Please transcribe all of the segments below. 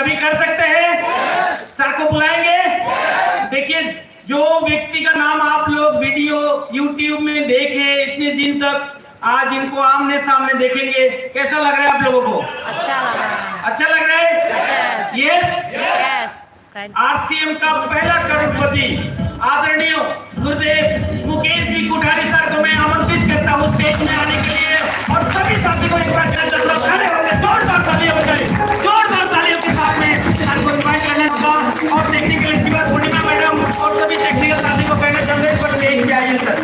सभी कर सकते हैं? सर को बुलाएंगे। देखिए, जो व्यक्ति का नाम आप लोग वीडियो YouTube में देखे इतने दिन तक, आज इनको आमने सामने देखेंगे, कैसा लग रहा है आप लोगों को? अच्छा लग रहा है। अच्छा लग रहा है? यस। आरसीएम का पहला करोड़पति आदरणीय गुरुदेव मुकेश जी कोठारी सर को मैं आमंत्रित करता हूँ स्टेज में आने के लिए, और सभी साथी को एक बार खड़े हो गए, जोरदार तालियां बजाएं, जोरदार तालियों के साथ में सर को इनवाइट करना होगा। और टेक्निकल शिवा पूर्णिमा मैडम और सभी टेक्निकल साथी को कहना चाहूंगा इस पर स्टेज पे आइए सर।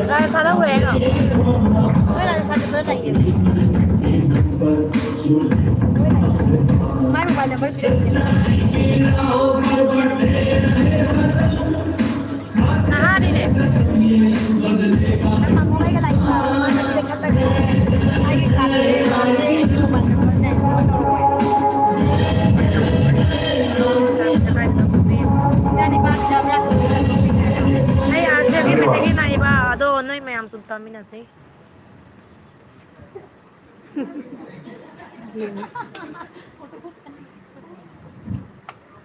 राजस्थान हो रहेगा मैं राजस्थान से बड़ा चाहिए मैं मोबाइल नंबर हाँ नहीं रे मैं मोबाइल का लाइक मैं देखा तक आगे काले से मोबाइल नंबर नहीं जाने बात जब नहीं आज से भी मिलेगी नहीं बा दो नहीं मैं हम तुम तामिना से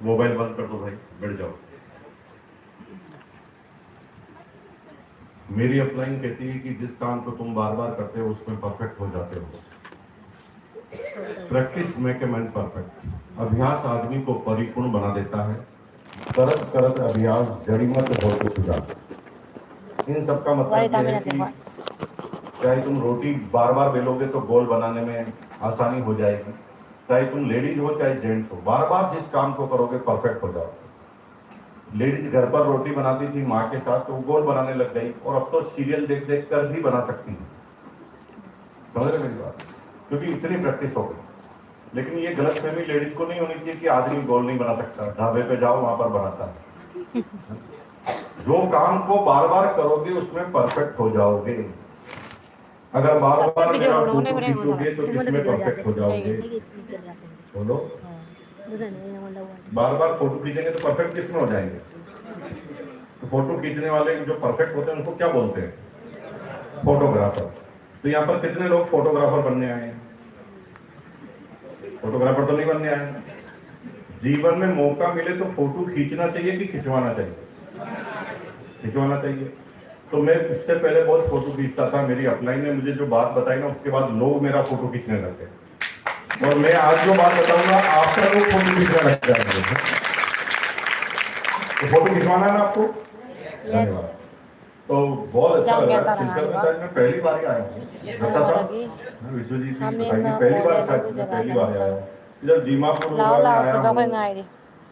मोबाइल बंद कर दो भाई, बैठ जाओ। मेरी अपलाइन कहती है कि जिस काम को तुम बार बार करते हो उसमें परफेक्ट हो जाते हो। Practice make a man perfect. अभ्यास आदमी को परिपूर्ण बना देता है। करत करत अभ्यास जड़ीमत होते सुजाता। इन सब का मतलब ये है कि चाहे तुम रोटी बार बार बेलोगे तो गोल बनाने में आसानी हो जाएगी, चाहे तुम लेडीज हो चाहे जेंट्स हो, बार बार जिस काम को करोगे परफेक्ट हो जाओगे। लेडीज घर पर रोटी बनाती थी माँ के साथ तो वो गोल बनाने लग गई, और अब तो सीरियल देख देख कर भी बना सकती है। समझ रहे मेरी बात? क्योंकि इतनी प्रैक्टिस हो गई। लेकिन ये गलतफहमी लेडीज को नहीं होनी चाहिए कि आदमी गोल नहीं बना सकता, ढाबे पे जाओ वहां पर बनाता है। जो काम को बार बार करोगे उसमें परफेक्ट हो जाओगे। अगर बार बार मेरा फोटो खींचोगे तो किसमें परफेक्ट हो जाओगे? बोलो। बार बार फोटो खींचेंगे तो परफेक्ट किसमें हो जाएंगे? तो फोटो खींचने वाले जो परफेक्ट होते हैं उनको क्या बोलते हैं? फोटोग्राफर। तो यहाँ पर कितने लोग फोटोग्राफर बनने आए हैं? फोटोग्राफर तो नहीं बनने आए। जीवन में मौका मिले तो फोटो खींचना चाहिए कि खिंचवाना चाहिए? खिंचवाना चाहिए। तो मैं इससे पहले बहुत फोटो खींचता था। मेरी अपलाइन ने मुझे जो बात बताई ना, उसके बाद लोग मेरा फोटो खींचने लग गए। और मैं आज जो बात बताऊंगा आपका लोग फोटो खींचने लग जाएंगे। तो फोटो खिंचवाना है ना आपको? धन्यवाद। तो बहुत अच्छा लगा। सिलचर में शायद मैं पहली बार ही आया हूँ। विश्वजीत जी पहली बार शायद पहली बार आया हूँ। इधर दीमापुर आया हूँ,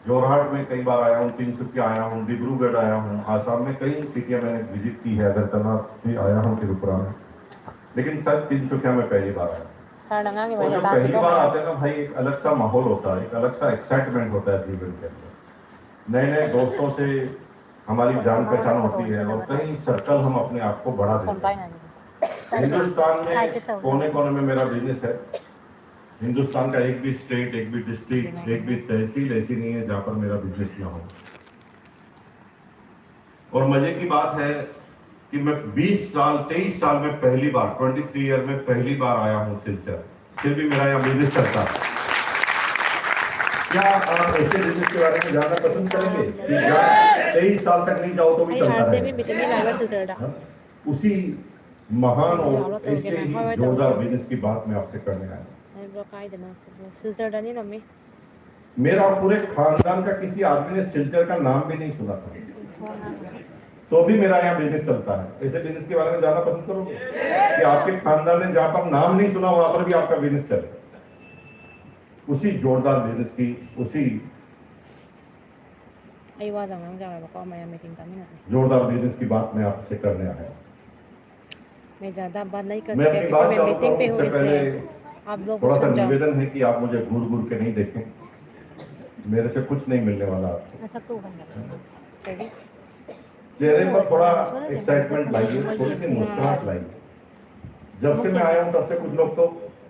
जोरहाट में कई बार आया हूँ, तिनसुकिया आया हूँ, डिब्रूगढ़ आया हूँ, आसाम में कई सिटियाँ मैंने विजिट की है, अगरतला भी आया हूँ, त्रिपुरा में। लेकिन शायद तिनसुकिया में पहली बार आया। और जब पहली बार आते हैं ना भाई, एक अलग सा माहौल होता है, एक अलग सा एक्साइटमेंट होता है जीवन के अंदर। नए नए दोस्तों से हमारी जान पहचान होती है और कई सर्कल हम अपने आप को बढ़ा देते हैं। हिंदुस्तान में कोने कोने में मेरा बिजनेस है। हिंदुस्तान का एक भी स्टेट, एक भी डिस्ट्रिक्ट, एक भी तहसील ऐसी नहीं है जहां पर मेरा बिजनेस ना हो। और मजे की बात है कि मैं 23 साल में पहली बार, 23 ईयर में पहली बार आया हूँ सिलचर, फिर भी मेरा यहाँ बिजनेस चलता है। क्या आप ऐसे बिजनेस के बारे में जानना पसंद करेंगे कि 23 साल तक नहीं जाओ तो भी चलता है? उसी महान और ऐसे ही जोरदार बिजनेस की बात मैं आपसे करने आया। मेरा पूरे खानदान का किसी आदमी ने सिलचर का नाम भी नहीं सुना था, तो भी मेरा यहाँ बिजनेस चलता है। ऐसे बिजनेस के बारे में जानना पसंद करोगे कि आपके खानदान ने जहाँ पर नाम नहीं सुना वहां पर भी आपका बिजनेस चले? उसी जोरदार बिजनेस की उसी ไอ้ว่าจากนั้นจากอะไรบอกว่าไม่ไม่จริงตามนี้นะสิ जोरदार बिजनेस की बात मैं आपसे करने आया हूं। मैं ज़्यादा बात नहीं कर मैं सके अपनी क्योंकि बात मैं चालू मीटिंग पे करूं हूँ उससे इसलिए पहले आप लोग थोड़ा सा सुन जाओ निवेदन है कि आप मुझे घूर घूर के नहीं देखें। मेरे से कुछ नहीं मिलने वाला आपको। अच्छा तू बंद रेडी चेहरे पर थोड़ा एक्साइटमेंट लाइए, थोड़ी सी मुस्कुराहट लाइए। जब से मैं आया हूं तब से कुछ लोग तो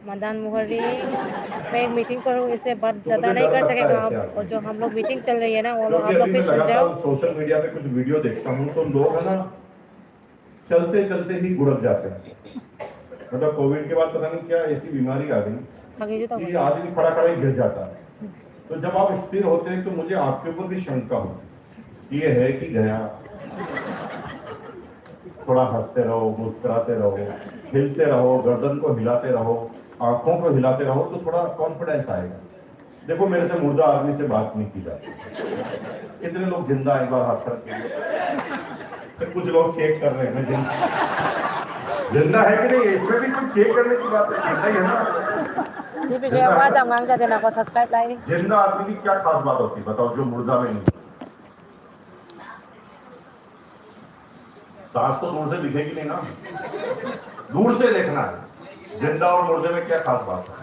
मदान मुहर्री मैं एक मीटिंग पर हूँ इसलिए बात तो ज़्यादा मुझे नहीं डर कर लगता सकेगा है आप इससे और जो हम लोग मीटिंग चल रही है ना वो लोग क्योंकि आप लोग अभी भी मैं सुन जाओ लगातार सोशल मीडिया पे कुछ वीडियो देखता हूं तो लोग है ना चलते चलते ही गुड़क जाते हैं। मतलब कोविड के बाद पता नहीं क्या ऐसी बीमारी आ गई आगे जो कि आदमी खड़ा खड़ा ही गिर जाता है। तो जब आप स्थिर होते हैं तो मुझे आपके ऊपर भी शंका होती कि ये है कि गया। थोड़ा हंसते रहो, मुस्कुराते रहो, हिलते रहो, गर्दन को हिलाते रहो, आंखों को हिलाते रहो तो थोड़ा कॉन्फिडेंस आएगा। देखो मेरे से मुर्दा आदमी से बात नहीं की जाती। कितने लोग जिंदा एक बार हाथ खड़ा किए। फिर कुछ लोग चेक कर रहे हैं जिंदा है कि नहीं, इसमें भी कुछ चेक करने की बात है ही है ना। जी पीछे आवाज आप गांग जाते ना को सब्सक्राइब लाइक जिंदा आदमी की क्या खास बात होती है बताओ, जो मुर्दा में नहीं। सांस तो दूर से दिखेगी नहीं ना, दूर से देखना है जिंदा और मुर्दे में क्या खास बात है।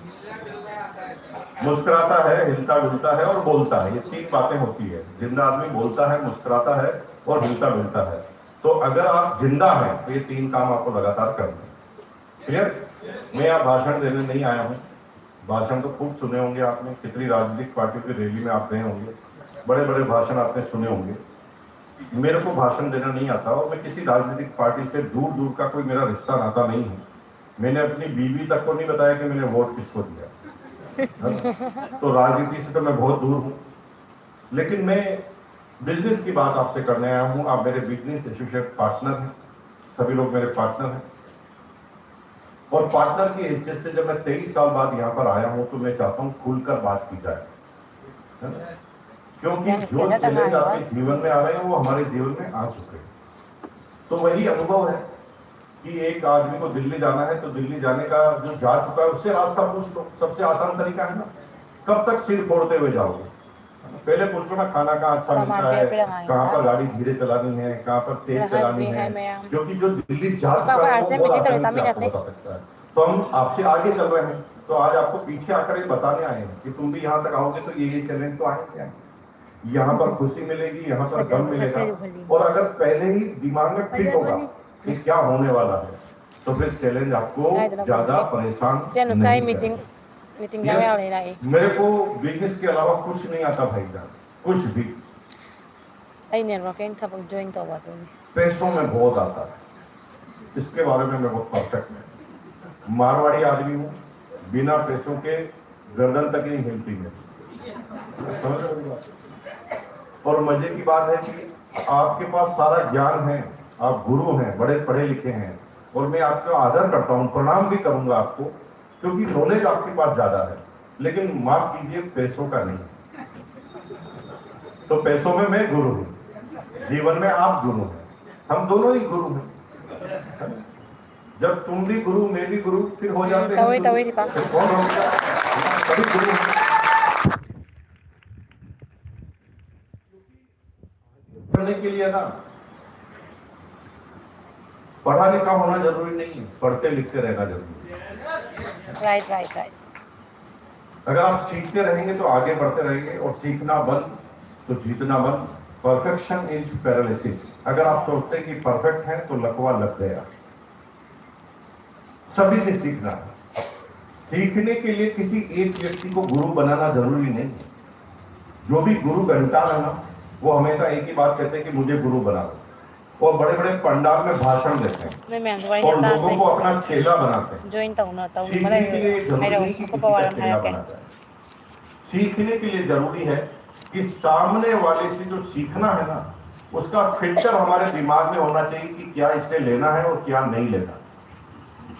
मुस्कुराता है, हिलता डुलता है और बोलता है, ये तीन बातें होती है। जिंदा आदमी बोलता है, मुस्कुराता है और हिलता डुलता है। तो अगर आप जिंदा हैं तो ये तीन काम आपको लगातार करना है। क्लियर? मैं यहाँ भाषण देने नहीं आया हूँ। भाषण तो खूब सुने होंगे आपने, कितनी राजनीतिक पार्टियों की रैली में आप गए होंगे, बड़े बड़े भाषण आपने सुने होंगे। मेरे को भाषण देना नहीं आता और मैं किसी राजनीतिक पार्टी से दूर दूर का कोई मेरा रिश्ता नाता नहीं है। मैंने अपनी बीवी तक को नहीं बताया कि मैंने वोट किसको दिया। तो राजनीति से तो मैं बहुत दूर हूँ। लेकिन मैं बिजनेस की बात आपसे करने आया हूँ। आप मेरे बिजनेस एसोसिएट पार्टनर हैं, सभी लोग मेरे पार्टनर हैं। और पार्टनर की हैसियत से जब मैं 23 साल बाद यहाँ पर आया हूँ तो मैं चाहता हूँ खुलकर बात की जाए, क्योंकि जो चैलेंज आपके जीवन में आ रहे हैं वो हमारे जीवन में आ चुके हैं। तो वही अनुभव है कि एक आदमी को दिल्ली जाना है तो दिल्ली जाने का जो जा चुका है उससे रास्ता पूछ लो, सबसे आसान तरीका है ना। कब तक सिर फोड़ते हुए जाओगे? पहले पूछो ना खाना कहाँ अच्छा मिलता है, कहाँ पर गाड़ी धीरे चलानी है, कहाँ पर तेज चलानी है, क्योंकि जो दिल्ली जा चुका है वो आसानी से आपको बता सकता है। तो हम आपसे आगे चल रहे हैं, तो आज आपको पीछे आकर ये बताने आए हैं कि तुम भी यहाँ तक आओगे तो ये चैलेंज तो आएंगे। यहाँ पर खुशी मिलेगी, यहाँ पर गम मिलेगा। और अगर पहले ही दिमाग में फिट होगा कि क्या होने वाला है तो फिर चैलेंज आपको ज्यादा परेशान नहीं करेगा। मेरे को बिजनेस के अलावा कुछ नहीं आता भाईजान, कुछ भी। पैसों में बहुत आता है, इसके बारे में मैं बहुत परफेक्ट हूँ। मारवाड़ी आदमी हूँ, बिना पैसों के गर्दन तक नहीं हिलती है। समझ रहे हो बात? और मजे की बात है कि आपके पास सारा ज्ञान है, आप गुरु हैं, बड़े पढ़े लिखे हैं और मैं आपका आदर करता हूँ, प्रणाम भी करूंगा आपको, क्योंकि नॉलेज आपके पास ज्यादा है। लेकिन माफ कीजिए, पैसों का नहीं। तो पैसों में मैं गुरु हूँ, जीवन में आप गुरु हैं, हम दोनों ही गुरु हैं। जब तुम भी गुरु मैं भी गुरु फिर हो जाते हैं। फिर कौन होगा? सभी गुरु हैं। पढ़ने के लिए ना पढ़ा लिखा होना जरूरी नहीं है, पढ़ते लिखते रहना जरूरी है। राइट। अगर आप सीखते रहेंगे तो आगे बढ़ते रहेंगे, और सीखना बंद तो जीतना बंद। Perfection is paralysis. अगर आप सोचते हैं कि परफेक्ट है तो लकवा लग गया। सभी से सीखना है। सीखने के लिए किसी एक व्यक्ति को गुरु बनाना जरूरी नहीं है। जो भी गुरु घंटा है ना, वो हमेशा एक ही बात कहते हैं कि मुझे गुरु बना दो, और बड़े बड़े पंडाल में भाषण देते हैं और लोगों को अपना चेला बनाते हैं। सीखने के लिए जरूरी नहीं कि किसी का चेला बना जाए। सीखने के लिए जरूरी है कि सामने वाले से जो सीखना है ना, उसका फिल्टर हमारे दिमाग में होना चाहिए कि क्या इससे लेना है और क्या नहीं लेना।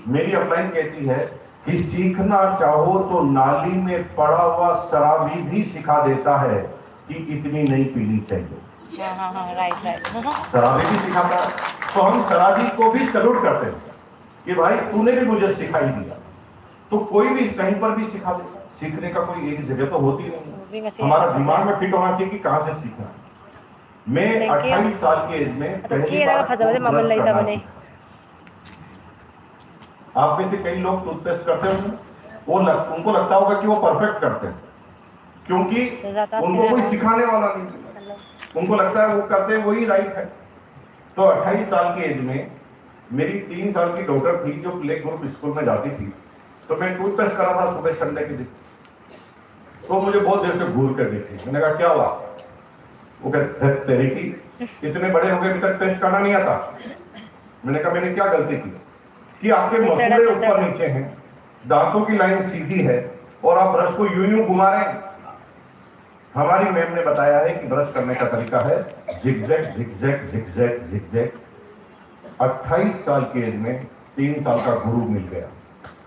मेरी अपलाइन कहती है कि सीखना चाहो तो नाली में पड़ा हुआ शराबी भी सिखा देता है कि इतनी नहीं पीनी चाहिए। राइट। शराबी भी सिखाता है, तो हम शराबी को भी सैल्यूट करते हैं कि भाई तूने भी मुझे सिखाई दिया। तो कोई भी कहीं पर भी सिखा देता, सीखने का कोई एक जगह तो होती नहीं। Movie kasi हमारा yan. दिमाग में फिट होना चाहिए कि कहाँ से सीखना है। मैं Thank you. 28 साल की एज में At पहली kira बार ka pa sa wala toothbrush mabalay करना da bane. सीखा। आप में से कई लोग टूथपेस्ट करते होंगे, उनको लगता होगा कि वो परफेक्ट करते हैं, क्योंकि उनको कोई सिखाने वाला नहीं है। उनको लगता है वो करते हैं वही राइट है। तो 28 साल की एज में मेरी 3 साल की डॉटर थी जो प्ले ग्रुप स्कूल में जाती थी, तो मैं टूथपेस्ट कर रहा था सुबह संडे के दिन। तो मुझे बहुत देर से घूर कर देखी। मैंने कहा क्या हुआ? वो कहते तेरी की इतने बड़े हो गए अभी तक पेस्ट करना नहीं आता। मैंने कहा मैंने क्या गलती की कि आपके मसूड़े ऊपर नीचे हैं, दांतों की लाइन सीधी है और आप ब्रश को यूं यूं घुमा रहे हैं। हमारी मैम ने बताया है कि ब्रश करने का तरीका है जिगजैग जिगजैग जिगजैग जिगजैग। 28 साल की एज में 3 साल का गुरु मिल गया,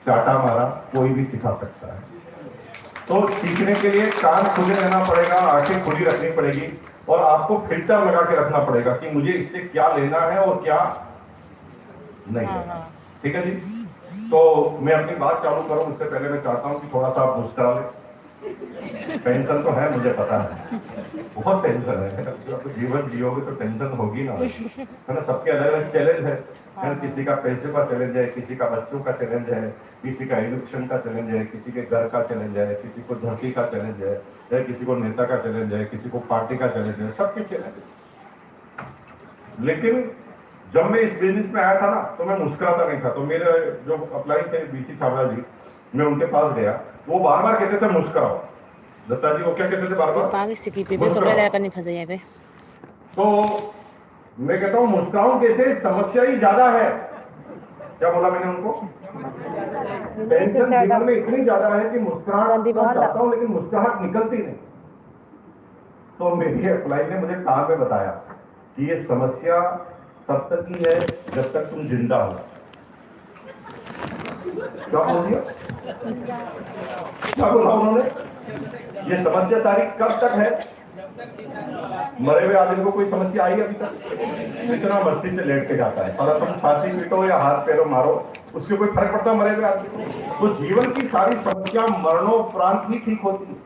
चाटा मारा, कोई भी सिखा सकता है। तो सीखने के लिए कान खुले रहना पड़ेगा, आंखें खुली रखनी पड़ेगी और आपको फिल्टर लगा के रखना पड़ेगा कि मुझे इससे क्या लेना है और क्या नहीं लेना। ठीक है जी। तो मैं अपनी बात चालू करूं उससे पहले मैं चाहता हूं कि थोड़ा सा आप मुस्कुरा लें। टेंशन तो है, मुझे पता है, बहुत टेंशन है। तो जीवन जियोगे तो टेंशन होगी ना, है ना। सबके अलग अलग चैलेंज है ना। किसी का पैसे का चैलेंज है, किसी का बच्चों का चैलेंज है, किसी का एजुकेशन का चैलेंज है, किसी के घर का चैलेंज है, किसी को धरती का चैलेंज है, किसी को नेता का चैलेंज है, किसी को पार्टी का चैलेंज है, सबके चैलेंज है। लेकिन जब मैं इस बिजनेस में आया था ना तो मैं मुस्कुराता नहीं था। तो मेरे जो अप्लाई थे बीसी छाबड़ा जी, मैं उनके पास गया, वो बार बार कहते थे मुस्कुराओ। दत्ता जी वो क्या कहते थे बार बार? तो मैं कहता हूँ मुस्कुराऊं कैसे, समस्या ही ज्यादा है। क्या बोला मैंने उनको? टेंशन जीवन में इतनी ज्यादा है कि मुस्कुराहट चाहता हूं लेकिन मुस्कुराहट निकलती नहीं। तो मेरी अप्लाई ने मुझे काम में बताया कि ये समस्या तब तक ही है जब तक तुम जिंदा हो। क्या बोल दिया? क्या बोला उन्होंने? ये समस्या सारी कब तक है? मरे हुए आदमी को कोई समस्या आई अभी तक? इतना मस्ती से लेट के जाता है, पर तुम छाती पीटो या हाथ पैरों मारो उसके कोई फर्क पड़ता मरे हुए आदमी को? तो जीवन की सारी समस्या मरणोपरांत ही ठीक होती है।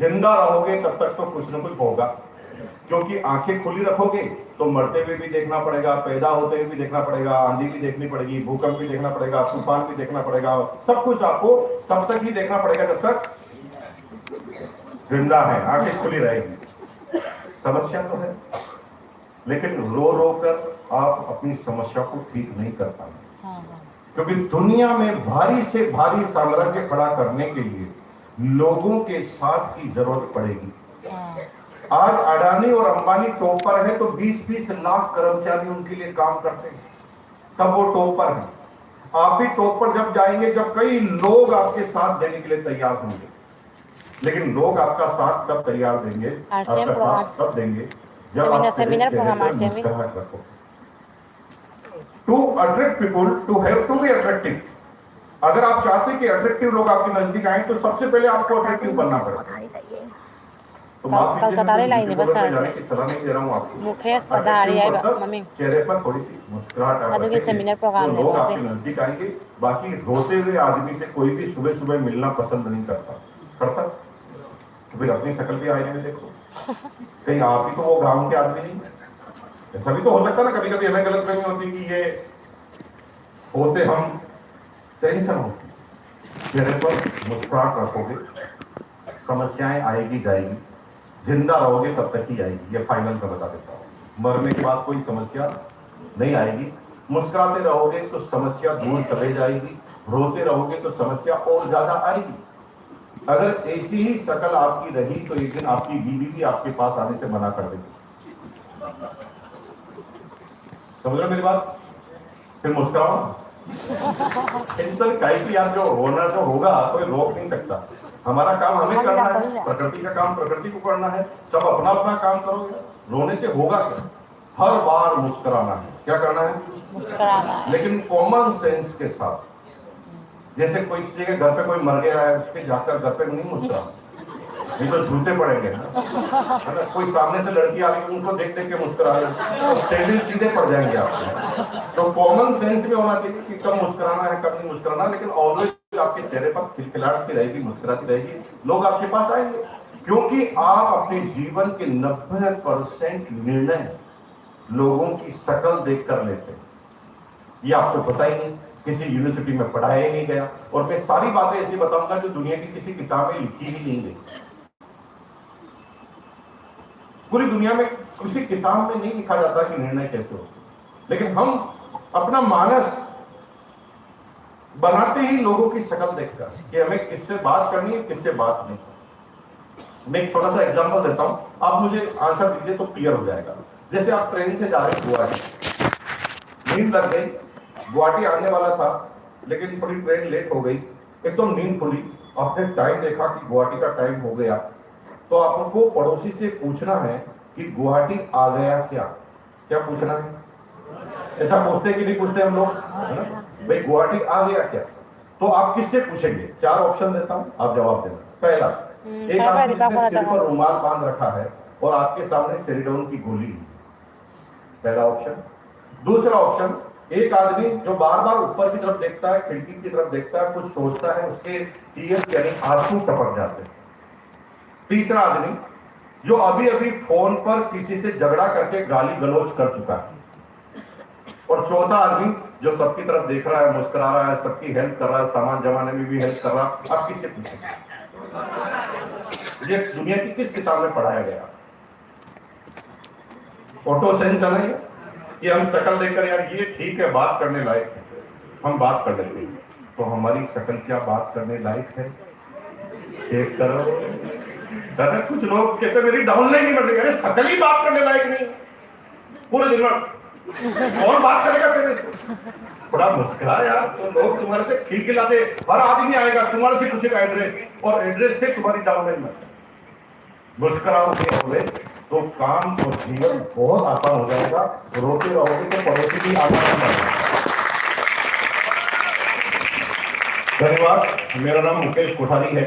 जिंदा रहोगे तब तक तो कुछ न कुछ होगा, क्योंकि आंखें खुली रखोगे तो मरते हुए भी देखना पड़ेगा, पैदा होते हुए भी देखना पड़ेगा, आंधी भी देखनी पड़ेगी, भूकंप भी देखना पड़ेगा, तूफान भी देखना पड़ेगा, सब कुछ आपको तब तक ही देखना पड़ेगा जब तक जिंदा है, आंखें खुली रहेगी। समस्या तो है, लेकिन रो रो कर आप अपनी समस्या को ठीक नहीं कर पाएंगे, क्योंकि दुनिया में भारी से भारी साम्राज्य खड़ा करने के लिए लोगों के साथ की जरूरत पड़ेगी। आज अडानी और अंबानी टॉप पर है तो 20-20 लाख कर्मचारी उनके लिए काम करते हैं, तब वो टॉप पर है। आप भी टॉप पर जब जाएंगे जब कई लोग आपके साथ देने के लिए तैयार होंगे, लेकिन लोग आपका साथ तब तैयार देंगे, आपका साथ तब देंगे जब आप सेमिनार मुस्कुराहट रखो। To attract people to have to be attractive. अगर आप चाहते हैं कि अट्रैक्टिव लोग आपके नजदीक आए तो सबसे पहले आपको अट्रैक्टिव बनना पड़ेगा। तो चेहरे पर थोड़ी सी मुस्कुराहट लोग आपके नजदीक आएंगे। बाकी रोते हुए आदमी से कोई भी सुबह सुबह मिलना पसंद नहीं करता, तो फिर अपनी शक्ल भी आईने में देखो, कहीं आप ही तो वो गांव के आदमी नहीं। ऐसा भी तो हो सकता ना, कभी कभी हमें गलतफहमी होती कि ये होते हम, टेंशन होती। चेहरे पर मुस्कुराहट रखोगे, समस्याएं आएगी जाएगी, जिंदा रहोगे तब तक ही आएगी, ये फाइनल मैं बता देता हूँ। मरने के बाद कोई समस्या नहीं आएगी। मुस्कुराते रहोगे तो समस्या दूर चले जाएगी, रोते रहोगे तो समस्या और ज्यादा आएगी। अगर ऐसी ही शक्ल आपकी रही तो एक दिन आपकी बीवी भी आपके पास आने से मना कर देगी। समझ रहे मेरी बात? फिर मुस्कुराओ। टेंशन काहे की यार, जो होना जो होगा कोई रोक नहीं सकता। हमारा काम हमें करना है, प्रकृति का काम प्रकृति को करना है। सब अपना अपना काम करोगे, रोने से होगा क्या? हर बार मुस्कुराना है। क्या करना है? मुस्कुराना है, लेकिन कॉमन सेंस के साथ। जैसे कोई किसी के घर पे कोई मर गया है, उसके जाकर घर पे नहीं मुस्कुरा, नहीं तो झूठे पड़ेंगे ना। कोई सामने से लड़की आ रही है उनको देख देख के मुस्कुरा रहे, सैंडल सीधे पड़ जाएंगे आपको। तो कॉमन सेंस में होना चाहिए कि कब मुस्कुराना है कब नहीं मुस्कुराना, लेकिन ऑलवेज आपके चेहरे पर खिलखिलाहट सी रहेगी, मुस्कुराती रहेगी, लोग आपके पास आएंगे, क्योंकि आप अपने जीवन के 90% निर्णय लोगों की शक्ल देखकर लेते हैं। ये आपको पता ही नहीं, किसी यूनिवर्सिटी में पढ़ाया ही नहीं गया, और मैं सारी बातें ऐसी बताऊंगा जो दुनिया की किसी किताब में लिखी ही नहीं गई। पूरी दुनिया में किसी किताब में नहीं लिखा जाता कि निर्णय कैसे हो, लेकिन हम अपना मानस बनाते ही लोगों की शक्ल देखकर कि हमें किससे बात करनी है, किससे बात नहीं। मैं एक छोटा सा एग्जांपल देता हूं, आप मुझे आंसर दीजिए तो क्लियर हो जाएगा। जैसे आप ट्रेन से जा रहे हैं गुवाहाटी, नींद लग गई, गुवाहाटी आने वाला था लेकिन थोड़ी ट्रेन लेट हो गई, एकदम नींद खुली, आपने टाइम देखा कि गुवाहाटी का टाइम हो गया, तो आपको पड़ोसी से पूछना है कि गुवाहाटी आ गया क्या? क्या पूछना है? ऐसा पूछते कि नहीं पूछते हम लोग, है ना? भाई गुवाहाटी आ गया क्या? तो आप किससे पूछेंगे? 4 ऑप्शन देता हूं, आप जवाब देना। पहला, एक आदमी जिसने सिर पर रुमाल बांध रखा है और आपके सामने सेरिडोन की गोली ली, पहला ऑप्शन। दूसरा ऑप्शन, एक आदमी जो बार बार ऊपर की तरफ देखता है, खिड़की की तरफ देखता है, कुछ सोचता है, उसके टीयर्स यानी आंसू टपक जाते हैं। तीसरा आदमी जो अभी अभी फोन पर किसी से झगड़ा करके गाली गलौज कर चुका है। और चौथा आदमी जो सबकी तरफ देख रहा है, मुस्कुरा रहा है, सबकी हेल्प कर रहा है, सामान जमाने में भी हेल्प कर रहा है। आप किससे पूछेंगे? ये दुनिया की किस किताब में पढ़ाया गया? ऑटो सेंस है नहीं कि हम शक्ल देखकर यार ये ठीक है, बात करने लायक है, हम बात कर लेते हैं। तो हमारी शक्ल क्या बात करने लायक है? चेक करो। अरे कुछ लोग कहते मेरी डाउनलाइन नहीं बढ़ रही, अरे शक्ल ही बात करने लायक नहीं, पूरे दिन और बात करेगा तेरे से? बड़ा मुस्कुरा यार, तो लोग तुम्हारे से खिलखिलाते, हर आदमी आएगा तुम्हारे से पूछेगा एड्रेस, और एड्रेस से तुम्हारी डाउनलाइन में मुस्कुराओगे होगे तो काम और जीवन बहुत आसान हो जाएगा। रोते रहोगे तो पड़ोसी भी आसान बनेगा। धन्यवाद। मेरा नाम मुकेश कोठारी है।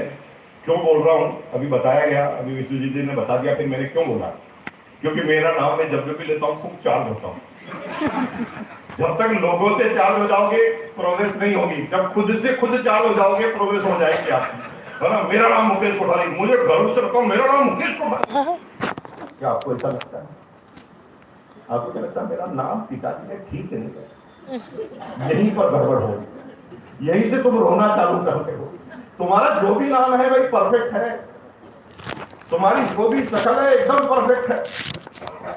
क्यों बोल रहा हूं अभी बताया गया, अभी विश्वजीत जी ने बता दिया फिर मैंने क्यों बोला। क्योंकि मेरा नाम मैं जब भी लेता हूं खूब चार्ज होता हूं। जब तक लोगों से चार्ज हो जाओगे प्रोग्रेस नहीं होगी, जब खुद से खुद चार्ज हो जाओगे प्रोग्रेस हो जाएगी आपकी, है ना। मेरा नाम मुकेश कोठारी, मुझे गर्व से रखता हूं, मेरा नाम मुकेश कोठारी। क्या आपको ऐसा लगता है? आपको क्या लगता है मेरा नाम पिताजी ने ठीक है नहीं? यहीं पर गड़बड़ हो, यहीं से तुम रोना चालू करते हो। तुम्हारा जो भी नाम है भाई परफेक्ट है, तुम्हारी जो भी शक्ल है एकदम परफेक्ट है।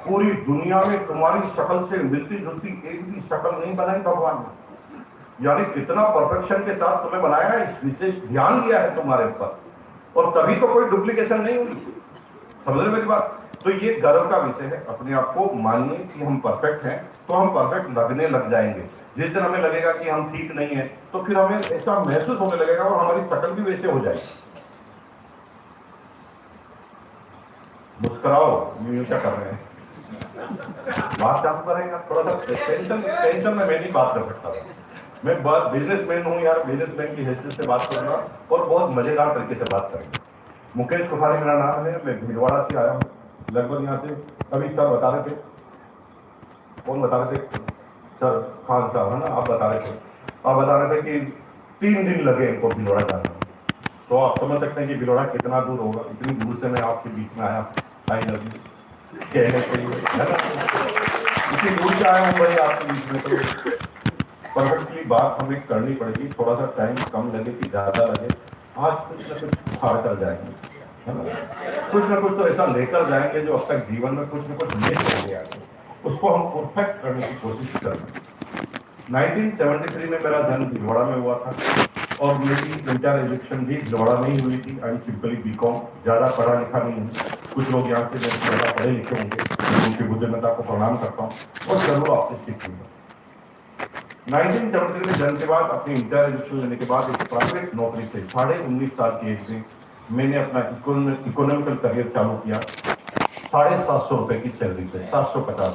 पूरी दुनिया में तुम्हारी शक्ल से मिलती जुलती एक भी शक्ल नहीं बनाई भगवान ने। यानी कितना परफेक्शन के साथ तुम्हें बनाया है, इस विशेष ध्यान दिया है तुम्हारे ऊपर, और तभी तो कोई डुप्लीकेशन नहीं हुई। समझ रहे मेरी बात? तो ये गर्व का विषय है। अपने आप को मानिए कि हम परफेक्ट हैं, तो हम परफेक्ट लगने लग जाएंगे। जिस दिन हमें लगेगा कि हम ठीक नहीं है तो फिर हमें ऐसा महसूस होने लगेगा और हमारी शक्ल भी वैसे हो जाएगी। मुस्कुराओ, ये क्या कर रहे हैं? बात चालू करेंगे। थोड़ा सा टेंशन में मैं नहीं बात कर सकता। मैं बात बिजनेसमैन हूँ यार, बिजनेसमैन की हैसियत से बात करूंगा और बहुत मजेदार तरीके से बात करेंगे। मुकेश कोठारी मेरा नाम है, मैं भीलवाड़ा से आया हूँ। लगभग यहाँ से कभी सर बता रहे थे, कौन बता रहे थे? सर खान साहब है ना, आप बता रहे थे। आप बता रहे थे कि 3 दिन लगे इनको भीलवाड़ा जाने में। तो आप समझ सकते हैं कि भीलवाड़ा कितना दूर होगा। इतनी दूर से मैं आपके बीच में आया, आई लव यू कहने के लिए, है ना। इतनी दूर से आया हूँ भाई आपके बीच में, तो परफेक्टली बात हमें करनी पड़ेगी। थोड़ा सा टाइम कम लगे कि ज्यादा लगे, आज कुछ ना कुछ फाड़ कर जाएंगे, है ना। कुछ ना कुछ तो ऐसा लेकर जाएंगे जो अब तक जीवन में कुछ ना कुछ मिस हो गया है, उसको हम परफेक्ट करने की कोशिश करेंगे। 1973 में मेरा जन्म भीलवाड़ा में हुआ था और मेरी इंटर एजुकेशन भी भीलवाड़ा में ही हुई थी। आई एम सिंपली बीकॉम, ज़्यादा पढ़ा लिखा नहीं हूँ। कुछ लोग यहाँ से ज़्यादा पढ़े लिखे होंगे, उनकी बुद्धिमत्ता को प्रणाम करता हूँ और जरूर आपसे सीखूंगा। 1973 में जन्म के बाद अपनी इंटर एजुकेशन लेने के बाद एक प्राइवेट नौकरी से 19.5 साल की एज में मैंने अपना इकोनॉमिकल करियर चालू किया। 750 रुपए की सैलरी से, 750।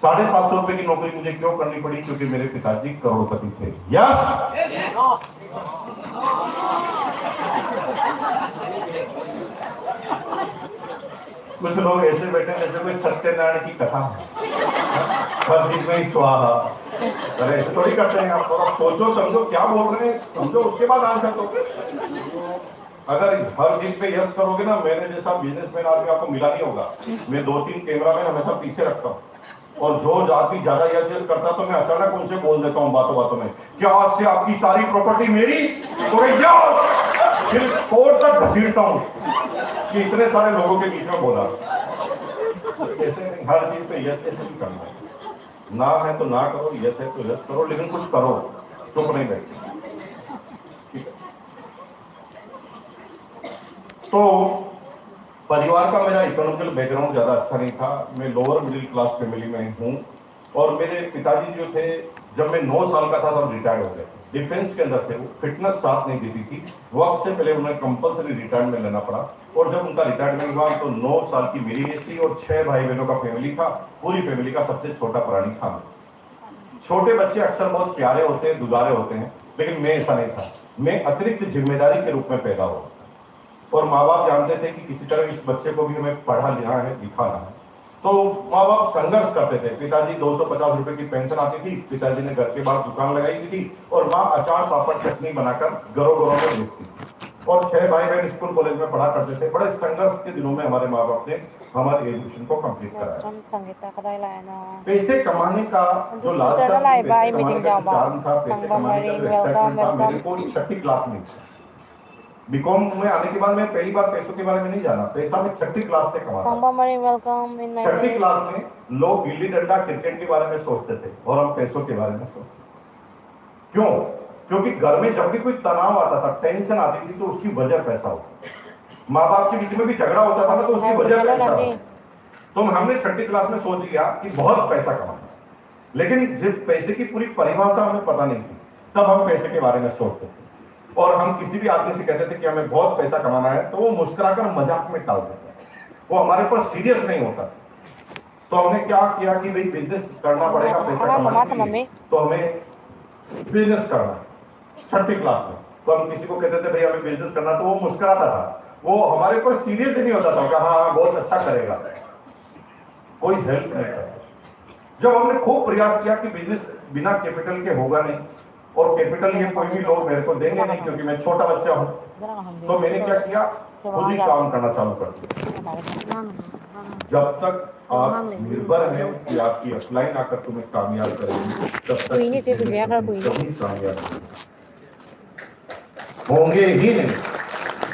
750 रुपए की नौकरी मुझे क्यों करनी पड़ी? क्योंकि मेरे पिताजी करोड़पति थे। यस, कुछ लोग ऐसे बैठे जैसे कोई सत्यनारायण की कथा है। हर चीज में स्वाहा। अरे ऐसे थोड़ी करते हैं आप, थोड़ा सोचो समझो क्या बोल रहे हैं, समझो उसके बाद आंसर दो। अगर हर चीज पे यस करोगे ना, मेरे जैसा बिजनेसमैन आदमी आपको मिला नहीं होगा। मैं 2-3 कैमरामैन हमेशा पीछे रखता हूँ, और जो आदमी ज्यादा यस यस करता तो मैं अचानक उनसे बोल देता हूँ बातों बातों में, क्या आज से आपकी सारी प्रॉपर्टी मेरी, तो फिर कोर्ट तक घसीटता हूँ कि इतने सारे लोगों के बीच में बोला। ऐसे नहीं, हर चीज पे यस यस नहीं करना है। ना है तो ना करो, यस है तो यस करो, लेकिन कुछ करो, चुप नहीं बैठो। ठीक है। तो परिवार का मेरा इकोनॉमिकल बैकग्राउंड ज्यादा अच्छा नहीं था। मैं लोअर मिडिल क्लास फैमिली में हूँ, और मेरे पिताजी जो थे, जब मैं 9 साल का था तब रिटायर्ड हो गए। डिफेंस के अंदर थे वो, फिटनेस साथ नहीं देती थी, वक्त से पहले उन्हें कंपलसरी रिटायरमेंट लेना पड़ा। और जब उनका रिटायरमेंट हुआ तो 9 साल की मेरी एज थी, और 6 भाई बहनों का फैमिली था। पूरी फैमिली का सबसे छोटा प्राणी था मैं। छोटे बच्चे अक्सर बहुत प्यारे होते हैं, दुलारे होते हैं, लेकिन मैं ऐसा नहीं था। मैं अतिरिक्त जिम्मेदारी के रूप में पैदा हुआ, और माँ बाप जानते थे कि किसी तरह इस बच्चे को भी हमें पढ़ा लिखा है, लिखाना है। तो माँ बाप संघर्ष करते थे। पिताजी 250 रुपए की पेंशन आती थी, पिताजी ने घर के बाहर दुकान लगाई हुई थी, और माँ अचार पापड़ चटनी बनाकर घरों घरों में बेचती थी। और 6 भाई बहन स्कूल कॉलेज में पढ़ा करते थे। बड़े संघर्ष के दिनों में हमारे माँ बाप ने हमारे एजुकेशन को कंप्लीट कराया। संगीता का लायना पैसे कमाने का जो लालसा था, पैसे कमाने का चार्म था, पैसे कमाने का जो एक्साइटमेंट था, मेरे को 6ठी क्लास में। बीकॉम में आने के बाद मैं पहली बार पैसों के बारे में नहीं जाना। पैसा मैं 6ठी क्लास से कमाता। वेलकम इन 6ठी क्लास में लोग गिल्ली डंडा क्रिकेट के बारे में सोचते थे, और हम पैसों के बारे में सोचते। क्यों? क्योंकि घर में जब भी कोई तनाव आता था, टेंशन आती थी, तो उसकी वजह पैसा होता। माँ बाप के बीच में भी झगड़ा होता था ना, तो उसकी वजह पैसा होता। तो हमने 6ठी क्लास में सोच लिया कि बहुत पैसा कमाना, लेकिन जब पैसे की पूरी परिभाषा हमें पता नहीं थी, तब हम पैसे के बारे में सोचते थे। और हम किसी भी आदमी से कहते थे कि हमें बहुत पैसा कमाना है, तो वो मुस्कुराकर मजाक में टाल देता, वो हमारे पर सीरियस नहीं होता। तो हमने क्या किया कि भाई बिजनेस करना पड़ेगा पैसा कमाने के लिए, तो हमें बिजनेस करना। 6ठी क्लास में तो हम किसी को कहते थे भाई हमें बिजनेस करना, तो वो मुस्कुराता था, वो हमारे पर सीरियस ही नहीं होता था कि हाँ बहुत अच्छा करेगा, कोई हेल्प नहीं करता। जब हमने खूब प्रयास किया कि बिजनेस बिना कैपिटल के होगा नहीं, और कैपिटल ये कोई भी लोग मेरे को देंगे नहीं, क्योंकि मैं छोटा बच्चा हूँ, तो मैंने क्या किया, खुद ही काम करना चालू कर दिया। जब तक आप निर्भर हैं कि आपकी अपलाइन आकर तुम्हें कामयाब करेगी, तब तक कभी कामयाब होंगे ही नहीं।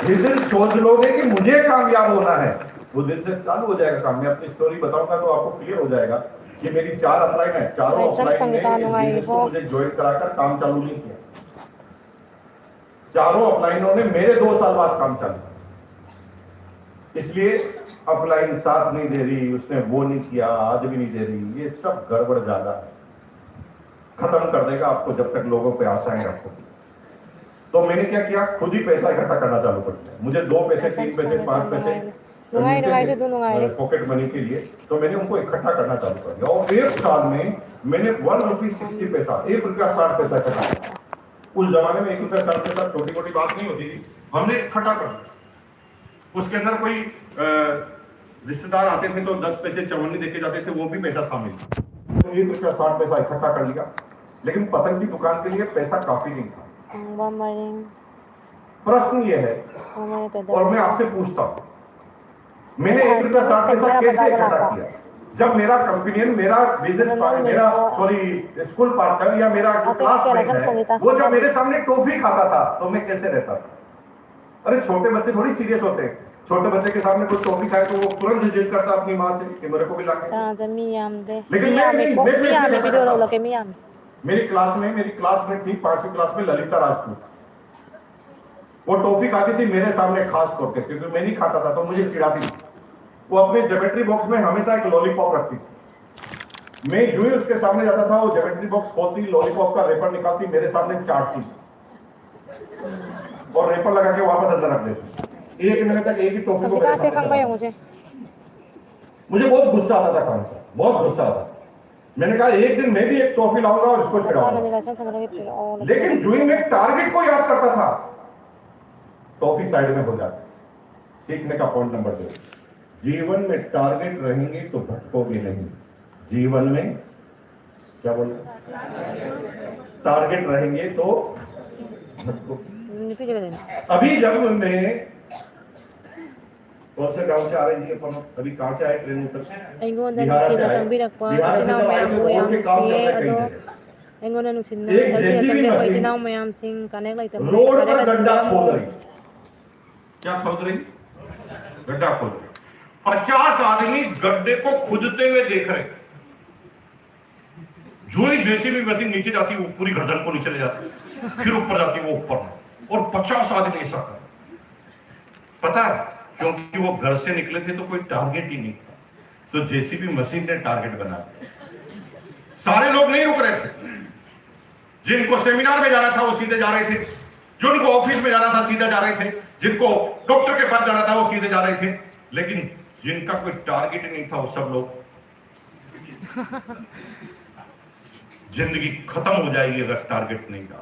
जिस दिन सोच लोगे कि मुझे कामयाब होना है, वो दिन से चालू हो जाएगा काम। मैं अपनी स्टोरी बताऊंगा तो आपको क्लियर हो जाएगा कि मेरी 4 अपलाइन है, चारों अपलाइन ने मुझे ज्वाइन कराकर काम चालू नहीं किया। चारों अपलाइनों ने मेरे 2 साल बाद काम चालू किया। इसलिए अपलाइन साथ नहीं दे रही, उसने वो नहीं किया, आज भी नहीं दे रही, ये सब गड़बड़ ज्यादा है। खत्म कर देगा आपको जब तक लोगों पे आशाएं रखो। तो मैंने क्या किया, खुद ही पैसा इकट्ठा करना चालू कर दिया। मुझे 2 पैसे 3 पैसे 5 पैसे पॉकेट मनी के लिए, तो मैंने उनको इकट्ठा करना चालू कर दिया। और 1 साल में मैंने 1 रुपी 60 पैसा, 1 रुपया 60 पैसा इकट्ठा किया। उस जमाने में 1 रुपया 60 पैसा छोटी मोटी बात नहीं होती थी, हमने इकट्ठा कर दिया। उसके अंदर कोई रिश्तेदार आते थे तो 10 पैसे चवन्नी देके जाते थे, वो भी पैसा शामिल। तो 1 रुपया 60 पैसा इकट्ठा कर लिया, लेकिन पतंग की दुकान के लिए पैसा काफी नहीं था। प्रश्न ये है, और मैं आपसे पूछता हूं, मैंने 1 रुपया 60 पैसा कैसे इकट्ठा किया? जब मेरा कंपेनियन, मेरा बिजनेस पार्टनर, मेरा स्कूल पार्टनर या मेरा क्लासमेट है, वो जब मेरे सामने टॉफी खाता था तो मैं कैसे रहता था? अरे छोटे बच्चे थोड़ी सीरियस होते हैं। छोटे बच्चे के सामने कोई टॉफी खाए तो वो तुरंत जिद करता अपनी माँ से कि मेरे को भी ला के। लेकिन मेरी क्लासमेट थी 5वीं क्लास में, ललिता राजपूत। वो टॉफी खाती थी मेरे सामने खास करके, क्योंकि मैं नहीं खाता था तो मुझे चिढ़ाती थी। वो अपने ज्योमेट्री बॉक्स में हमेशा एक लॉलीपॉप रखती थी। मैं जो ही उसके सामने जाता था, वो ज्योमेट्री बॉक्स खोलती, लॉलीपॉप का रेपर निकालती, मेरे सामने चाटती और रेपर लगा के वापस अंदर रख देती। 1 महीने तक एक ही टॉफी को मेरे सामने। मुझे बहुत गुस्सा आता था खान साहब, बहुत गुस्सा आता। मैंने कहा एक दिन मैं भी एक टॉफी लाऊंगा और इसको चिढ़ाऊंगा। लेकिन जो ही मैं टारगेट को याद करता था, टॉफी साइड में हो जाती। सीखने का पॉइंट नंबर 2, जीवन में टारगेट रहेंगे तो भटकोगे नहीं। जीवन में क्या बोले? टारगेट रहेंगे तो झटको। Nipis juga din. अभी जब मैं कौन से गांव से आ रही है अपन, अभी कहाँ से आए ट्रेन उतर? Ingon na बिहार से sila आए। sang birak pa. बिहार से Itinaw जब आए mayam थे po रोड yang के काम चल si रहे कहीं ano. से। Ingon na nung sinna. एक Lagi JCB sang machine. itinaw mayam sing kanek lang ito. Road पर गड्ढा खोद रही। क्या खोद रही? गड्ढा खोद रही। 50 आदमी गड्ढे को खुदते हुए देख रहे। जो ही जेसीबी मशीन नीचे जाती वो पूरी गर्दन को नीचे ले जाती, फिर ऊपर जाती वो ऊपर, और 50 आदमी ऐसा कर। पता है क्योंकि वो घर से निकले थे तो कोई टारगेट ही नहीं था, तो जेसीबी मशीन ने टारगेट बना दिया। सारे लोग नहीं रुक रहे थे, जिनको सेमिनार में जाना था वो सीधे जा रहे थे, जिनको ऑफिस में जाना था सीधे जा रहे थे, जिनको डॉक्टर के पास जाना था वो सीधे जा रहे थे, लेकिन जिनका कोई टारगेट नहीं था वो सब लोग जिंदगी खत्म हो जाएगी अगर टारगेट नहीं था।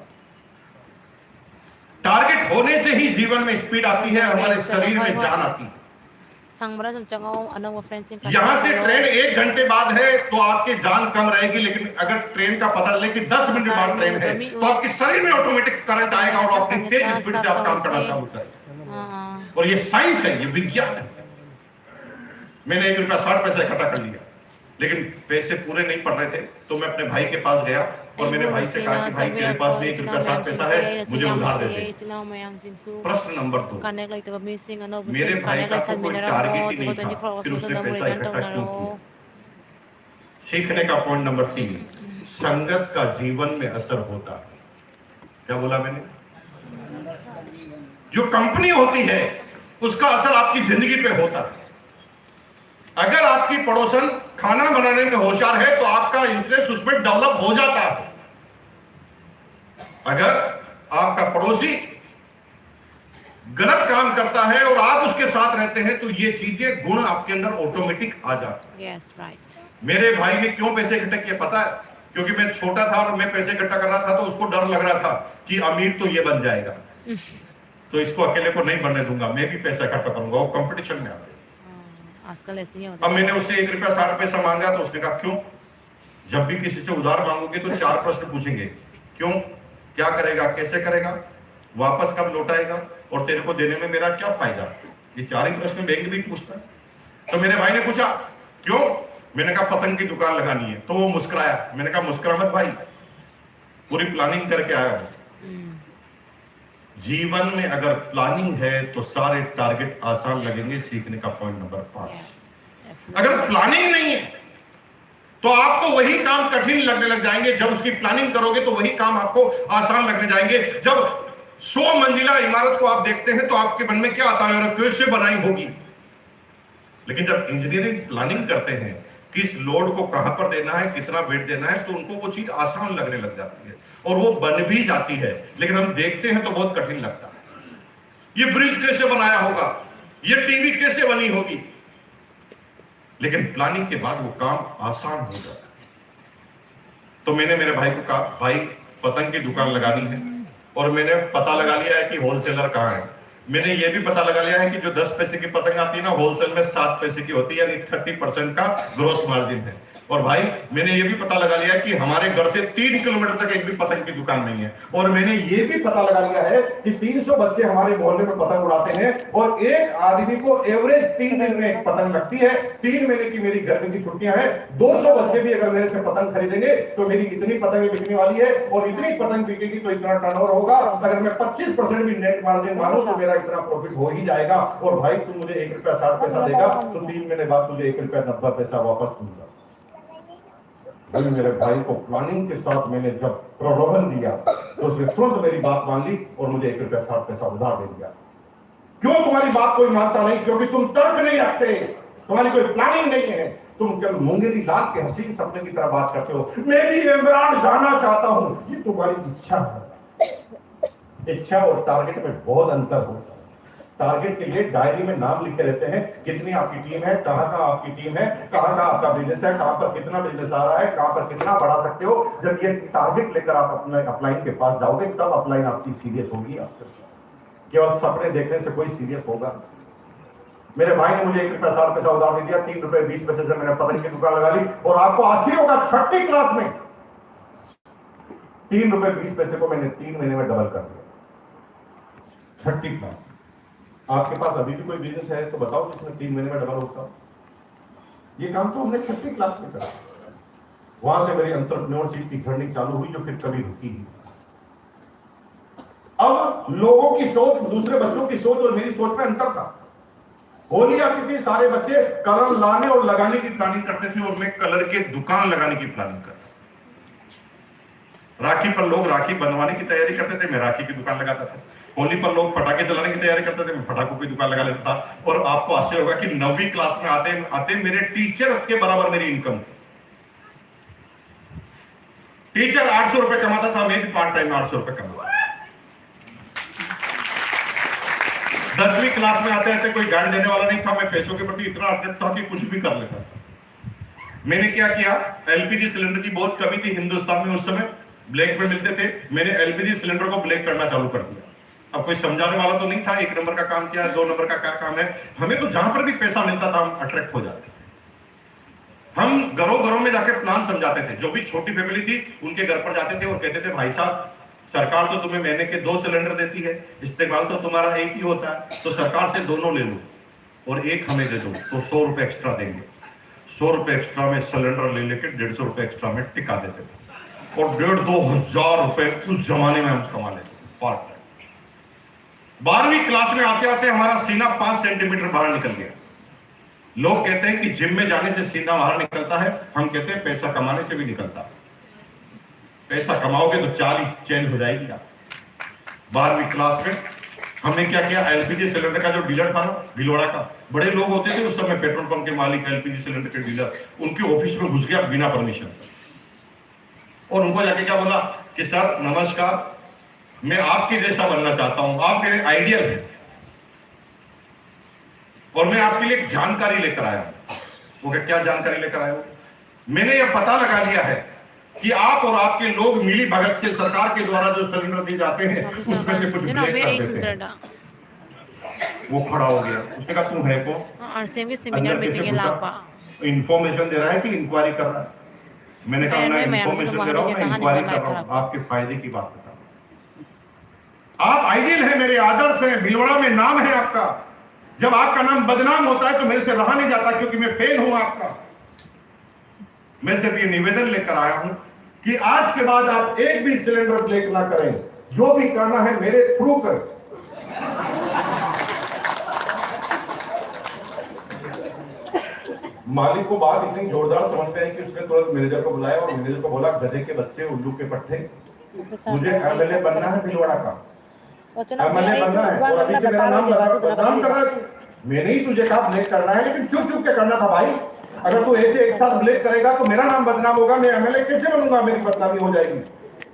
टारगेट होने से ही जीवन में स्पीड आती है, हमारे शरीर में जान आती है। Sang bara sa changao anong wa friends yung यहां से ट्रेन 1 घंटे बाद है तो आपकी जान कम रहेगी, लेकिन अगर ट्रेन का पता चले कि 10 मिनट बाद ट्रेन है तो आपके शरीर में ऑटोमेटिक करंट आएगा और आप अपनी तेज स्पीड से आप काम करना चालू करेंगे। और ये साइंस है, ये विज्ञान है। मैंने 1 रुपया 60 पैसा इकट्ठा कर लिया, लेकिन पैसे पूरे नहीं पड़ रहे थे, तो मैं अपने भाई के पास गया और मैंने भाई से कहा कि भाई तेरे पास भी 1 रुपया 60 पैसा है, मुझे उधार दे दे। Itinaw mayam sing su. प्रश्न number 2, Kanek lang ito missing ano. मेरे भाई का तो कोई टारगेट ही नहीं था, 24 फिर hours उसने mo पैसा na इकट्ठा mo क्यों किया? सीखने का पॉइंट नंबर 3, संगत का जीवन में असर होता है। क्या बोला मैंने? जो कंपनी होती है उसका असर आपकी जिंदगी पे होता है। अगर आपकी पड़ोसन खाना बनाने में होशियार है तो आपका इंटरेस्ट उसमें डेवलप हो जाता है। अगर आपका पड़ोसी गलत काम करता है और आप उसके साथ रहते हैं तो ये चीजें गुण आपके अंदर ऑटोमेटिक आ जाते हैं। Yes, right. मेरे भाई ने क्यों पैसे इकट्ठे किए पता है? क्योंकि मैं छोटा था और मैं पैसे इकट्ठा कर रहा था तो उसको डर लग रहा था कि अमीर तो ये बन जाएगा, तो इसको अकेले को नहीं बनने दूंगा, मैं भी पैसा इकट्ठा करूंगा। वो कंपटीशन में आ गया। आजकल ऐसे ही अब मैंने उससे 1 रुपया 60 पैसा मांगा तो उसने कहा क्यों? जब भी किसी से उधार मांगोगे तो 4 प्रश्न पूछेंगे। क्यों? क्या करेगा? कैसे करेगा? वापस कब लौटाएगा? और तेरे को देने में मेरा क्या फायदा? ये 4 ही प्रश्न बैंक भी पूछता है। तो मेरे भाई ने पूछा क्यों? मैंने कहा पतंग की दुकान लगानी है। तो वो मुस्कुराया। मैंने कहा मुस्कुरा मत भाई, पूरी प्लानिंग करके आया हूं। जीवन में अगर प्लानिंग है तो सारे टारगेट आसान लगेंगे। सीखने का पॉइंट नंबर 5, अगर प्लानिंग नहीं है तो आपको वही काम कठिन लगने लग जाएंगे। जब उसकी प्लानिंग करोगे तो वही काम आपको आसान लगने जाएंगे। जब 100 मंजिला इमारत को आप देखते हैं तो आपके मन में क्या आता है? और कैसे बनाई होगी। लेकिन जब इंजीनियरिंग प्लानिंग करते हैं किस लोड को कहां पर देना है, कितना वेट देना है, तो उनको वो चीज आसान लगने लग जाती है और वो बन भी जाती है। लेकिन हम देखते हैं तो बहुत कठिन लगता है। ये ब्रिज कैसे बनाया होगा, ये टीवी कैसे बनी होगी, लेकिन प्लानिंग के बाद वो काम आसान हो जाता है। तो मैंने मेरे भाई को कहा भाई पतंग की दुकान लगानी है और मैंने पता लगा लिया है कि होलसेलर कहाँ है। मैंने ये भी पता लगा लिया है कि जो 10 पैसे की पतंग आती है ना, होलसेल में 7 पैसे की होती है, यानी 30% का ग्रोस मार्जिन है। और भाई मैंने ये भी पता लगा लिया है कि हमारे घर से 3 किलोमीटर तक एक भी पतंग की दुकान नहीं है। और मैंने ये भी पता लगा लिया है कि 300 बच्चे हमारे मोहल्ले में पतंग उड़ाते हैं और एक आदमी को एवरेज 3 दिन में एक पतंग लगती है। 3 महीने की मेरी गर्मी की छुट्टियां हैं। 200 बच्चे भी अगर मेरे से पतंग खरीदेंगे तो मेरी इतनी पतंग बिकने वाली है और इतनी पतंग बिकेगी तो इतना टर्नओवर होगा। अगर मैं 25% भी नेट मार्जिन मानूं तो मेरा इतना प्रॉफिट हो ही जाएगा। और भाई तू मुझे 1 रुपया 60 पैसा देगा तो 3 महीने बाद तुझे 1 रुपया 90 पैसा वापस दूंगा। मेरे भाई को प्लानिंग के साथ मैंने जब प्रलोभन दिया तो उसने तुरंत मेरी बात मान ली और मुझे 1 रुपया 60 पैसा उधार दे दिया। क्यों? तुम्हारी बात कोई मानता नहीं, क्योंकि तुम तर्क नहीं रखते, तुम्हारी कोई प्लानिंग नहीं है। तुम केवल मुंगेरी लाल के हसीन सपने की तरह बात करते हो। मैं भी इमरान जाना चाहता हूं, ये तुम्हारी इच्छा है। इच्छा और टारगेट में बहुत अंतर होता है। टारगेट के लिए डायरी में नाम लिखे रहते हैं, कितनी आपकी टीम है, कहां आपकी टीम है, कहां आपका बिजनेस है, कहां पर कितना बिजनेस आ रहा है, कहां पर कितना बढ़ा सकते हो। जब ये टारगेट लेकर आप अपने अपलाइन के पास जाओगे तब अपलाइन आपकी सीरियस होगी। आपसे केवल सपने देखने से कोई सीरियस होगा? मेरे भाई ने मुझे 1 रुपया 60 पैसा उधार दे दिया। 3 रुपए 20 पैसे से मैंने पतंग की दुकान लगा ली। और आपको आश्चर्य होगा, 6ठी क्लास में ₹3.20 को मैंने 3 महीने में डबल कर दिया। 30 क्लास। आपके पास अभी भी कोई बिजनेस है तो बताओ जिसमें 3 महीने में डबल होता। ये काम तो हमने 30 क्लास में करा। वहां से मेरी एंटरप्रेन्योरशिप की जर्नी चालू हुई जो फिर कभी रुकी ही। अब लोगों की सोच, दूसरे बच्चों की सोच और मेरी सोच में अंतर था। होली आती थी, सारे बच्चे कलर लाने और लगाने की प्लानिंग करते थे और मैं कलर के दुकान लगाने की प्लानिंग करता। राखी पर लोग राखी बनवाने की तैयारी करते थे, मैं राखी की दुकान लगाता था। होली पर लोग पटाखे जलाने की तैयारी करते थे, मैं पटाखों की दुकान लगा लेता था। और आपको आश्चर्य होगा कि 9वीं क्लास में आते आते मेरे टीचर के बराबर मेरी इनकम। टीचर 800 रुपए कमाता था, मैं भी पार्ट टाइम 800 रुपए कमाता। 10वीं क्लास में आते आते कोई गाइड देने वाला नहीं था, मैं पैसों के प्रति इतना अट्रैक्ट था कि कुछ भी कर लेता था। मैंने क्या किया, एलपीजी सिलेंडर की बहुत कमी थी हिंदुस्तान में उस समय, ब्लैक में मिलते थे। मैंने एलपीजी सिलेंडर को ब्लैक करना चालू कर दिया। अब कोई समझाने वाला तो नहीं था, 1 नंबर का काम क्या है, 2 नंबर का क्या काम है। हमें तो जहां पर भी पैसा मिलता था हम अट्रैक्ट हो जाते। हम घरों में जाके प्लान समझाते थे। जो भी छोटी फैमिली थी उनके घर पर जाते थे और कहते थे, भाई साहब सरकार तो तुम्हें महीने के 2 सिलेंडर देती है, इस्तेमाल तो तुम्हारा एक ही होता है, तो सरकार से दोनों ले लो और एक हमें दे दो, तो 100 रुपए एक्स्ट्रा देंगे। 100 रुपए एक्स्ट्रा में सिलेंडर ले लेके 150 रुपए एक्स्ट्रा में टिका देते थे और 1,500-2 हजार रुपए उस जमाने में हम कमा लेते थे पार्ट टाइम। 12वीं क्लास में आते आते हमारा सीना 5 सेंटीमीटर बाहर निकल गया। लोग कहते हैं कि जिम में जाने से सीना बाहर निकलता है, हम कहते हैं पैसा कमाने से भी निकलता है। पैसा कमाओगे तो चाल ही चेंज हो जाएगी। 12वीं क्लास में हमने क्या किया, एलपीजी सिलेंडर का जो डीलर था ना भिलवाड़ा का, बड़े लोग होते थे उस समय पेट्रोल पंप के मालिक, एलपीजी सिलेंडर के डीलर, उनके ऑफिस में घुस गया बिना परमिशन और उनको जाके क्या बोला कि सर नमस्कार, मैं आपके जैसा बनना चाहता हूं, आप मेरे आइडियल हैं और मैं आपके लिए एक जानकारी लेकर आया हूं। वो क्या जानकारी लेकर आए हो? मैंने यह पता लगा लिया है कि आप और आपके लोग मिली भगत से सरकार के द्वारा जो सिलेंडर दिए जाते हैं उसमें से कुछ ब्लैक कर देते हैं। वो खड़ा हो गया, उसने कहा तू है कौन? इंफॉर्मेशन दे रहा है कि इंक्वायरी कर रहा है? मैंने कहा मैं इंफॉर्मेशन दे रहा हूं, मैं इंक्वायरी कर रहा हूं, आपके फायदे की बात बता। आप आइडियल हैं, मेरे आदर्श हैं, भिलवाड़ा में नाम है आपका। जब आपका नाम बदनाम होता है तो मेरे से रहा नहीं जाता क्योंकि मैं फेल हूं आपका। मैं सिर्फ ये निवेदन लेकर आया हूं कि आज के बाद आप एक भी सिलेंडर ब्लैक ना करें, जो भी करना है मेरे थ्रू करें। मालिक को बात इतनी जोरदार समझ में आई कि उसने तुरंत मैनेजर को बुलाया और मैनेजर को बोला, गधे के बच्चे, उल्लू के पट्टे, मुझे एमएलए बनना है भिलवाड़ा का, एमएलए बनना है और अभी से मेरा नाम बदनाम कर रहा है। मैंने ही तुझे कहा ब्लैक करना है, लेकिन चुप चुप के करना था भाई। अगर तू ऐसे एक साथ ब्लैक करेगा तो मेरा नाम बदनाम होगा, मैं एमएलए कैसे बनूंगा, मेरी बदनामी हो जाएगी।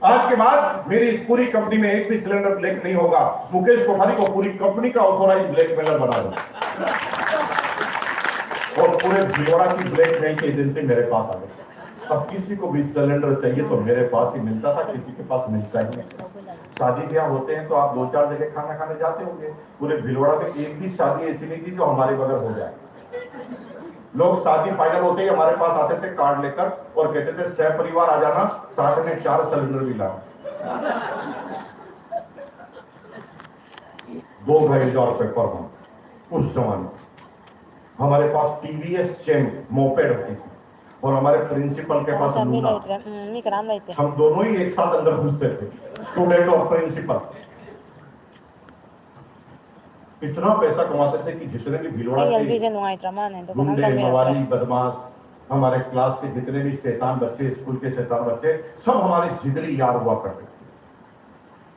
आज के बाद मेरी इस पूरी कंपनी में एक भी सिलेंडर ब्लैक नहीं होगा। मुकेश कोठारी को पूरी कंपनी का ऑथोराइज ब्लैकमेलर बना दो और पूरे भिलवाड़ा की ब्लैकमेल की एजेंसी मेरे पास आ गई। अब किसी को भी सिलेंडर चाहिए तो मेरे पास ही मिलता था, किसी के पास मिलता ही नहीं। शादी ब्याह होते हैं तो आप 2-4 जगह खाना खाने जाते होंगे, पूरे भिलवाड़ा में एक भी शादी ऐसी नहीं थी जो हमारे बगैर हो जाए। लोग शादी फाइनल होते ही हमारे पास आते थे कार्ड लेकर और कहते थे सह परिवार आ जाना, साथ में 4 सिलेंडर भी लाओ। 2,000 रुपए पर मंथ उस जमाने। हमारे पास टीवीएस चैम मोपेड होती थी और हमारे प्रिंसिपल के पास लूना। हम दोनों ही एक साथ अंदर घुसते थे, स्टूडेंट और प्रिंसिपल। इतना पैसा कमाते थे कि जितने भी भिलवाड़ा के गुंडे, मवाली, बदमाश, हमारे क्लास के जितने भी शैतान बच्चे, स्कूल के शैतान बच्चे, सब हमारे जिगरी यार हुआ करते थे,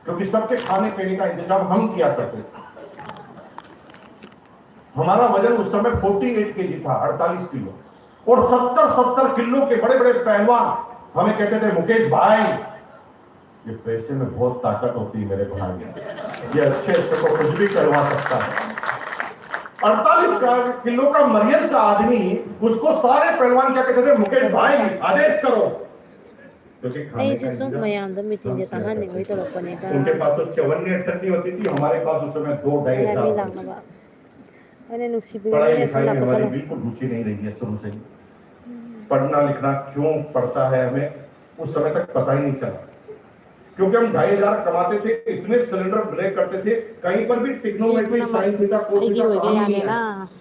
क्योंकि सबके खाने पीने का इंतजाम हम किया करते थे। हमारा वजन उस समय 48 केजी था, 48 किलो, और 70 किलो के बड़े बड़े पहलवान हमें कहते थे, मुकेश भाई ये पैसे में बहुत ताकत होती है मेरे भाई, ये अच्छे को कुछ भी करवा सकता है। 48 किलो का मरियम सा आदमी, उसको सारे पहलवान क्या कहते थे, मुकेश भाई आदेश करो, क्योंकि उनके पास तो 54-58 होती थी, हमारे पास उस समय 2-2.5 पढ़ाई लिखाई में हमारी बिल्कुल रुचि नहीं रही है शुरू से ही। पढ़ना लिखना क्यों पड़ता है हमें उस समय तक पता ही नहीं चला। क्योंकि हम 2,500 कमाते थे, इतने सिलेंडर ब्रेक करते थे, कहीं पर भी टिक्नोमेट्री साइन थीटा कोस ꯑꯩꯒꯤ थीटा ꯑꯣꯏꯕ काम ही नहीं ꯌꯥꯗꯦꯅ है।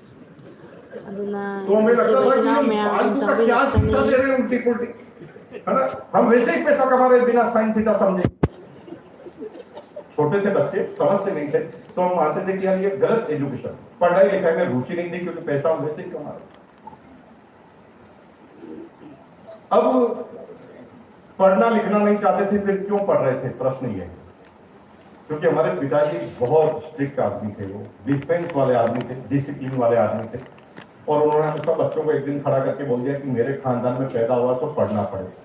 ꯑꯗꯨꯅ तो हमें लगता था कि ꯏꯆꯦꯈꯣꯏꯁꯤꯅ हम ꯃꯌꯥꯝ फालतू का क्या शिक्षा दे रहे हैं उल्टी पुल्टी, है ना। हम वैसे ही पैसा कमा रहे बिना साइन थीटा समझे। छोटे थे बच्चे, समझते नहीं थे, तो हम मानते थे कि यार ये गलत एजुकेशन, पढ़ाई लिखाई में रुचि नहीं थी क्योंकि पैसा हम वैसे ही कमा रहे। अब पढ़ना लिखना नहीं चाहते थे, फिर क्यों पढ़ रहे थे, प्रश्न ये है। क्योंकि हमारे पिताजी बहुत स्ट्रिक्ट आदमी थे, वो डिफेंस वाले आदमी थे, डिसिप्लिन वाले आदमी थे, और उन्होंने हम सब बच्चों को एक दिन खड़ा करके बोल दिया कि मेरे खानदान में पैदा हुआ तो पढ़ना पड़ेगा,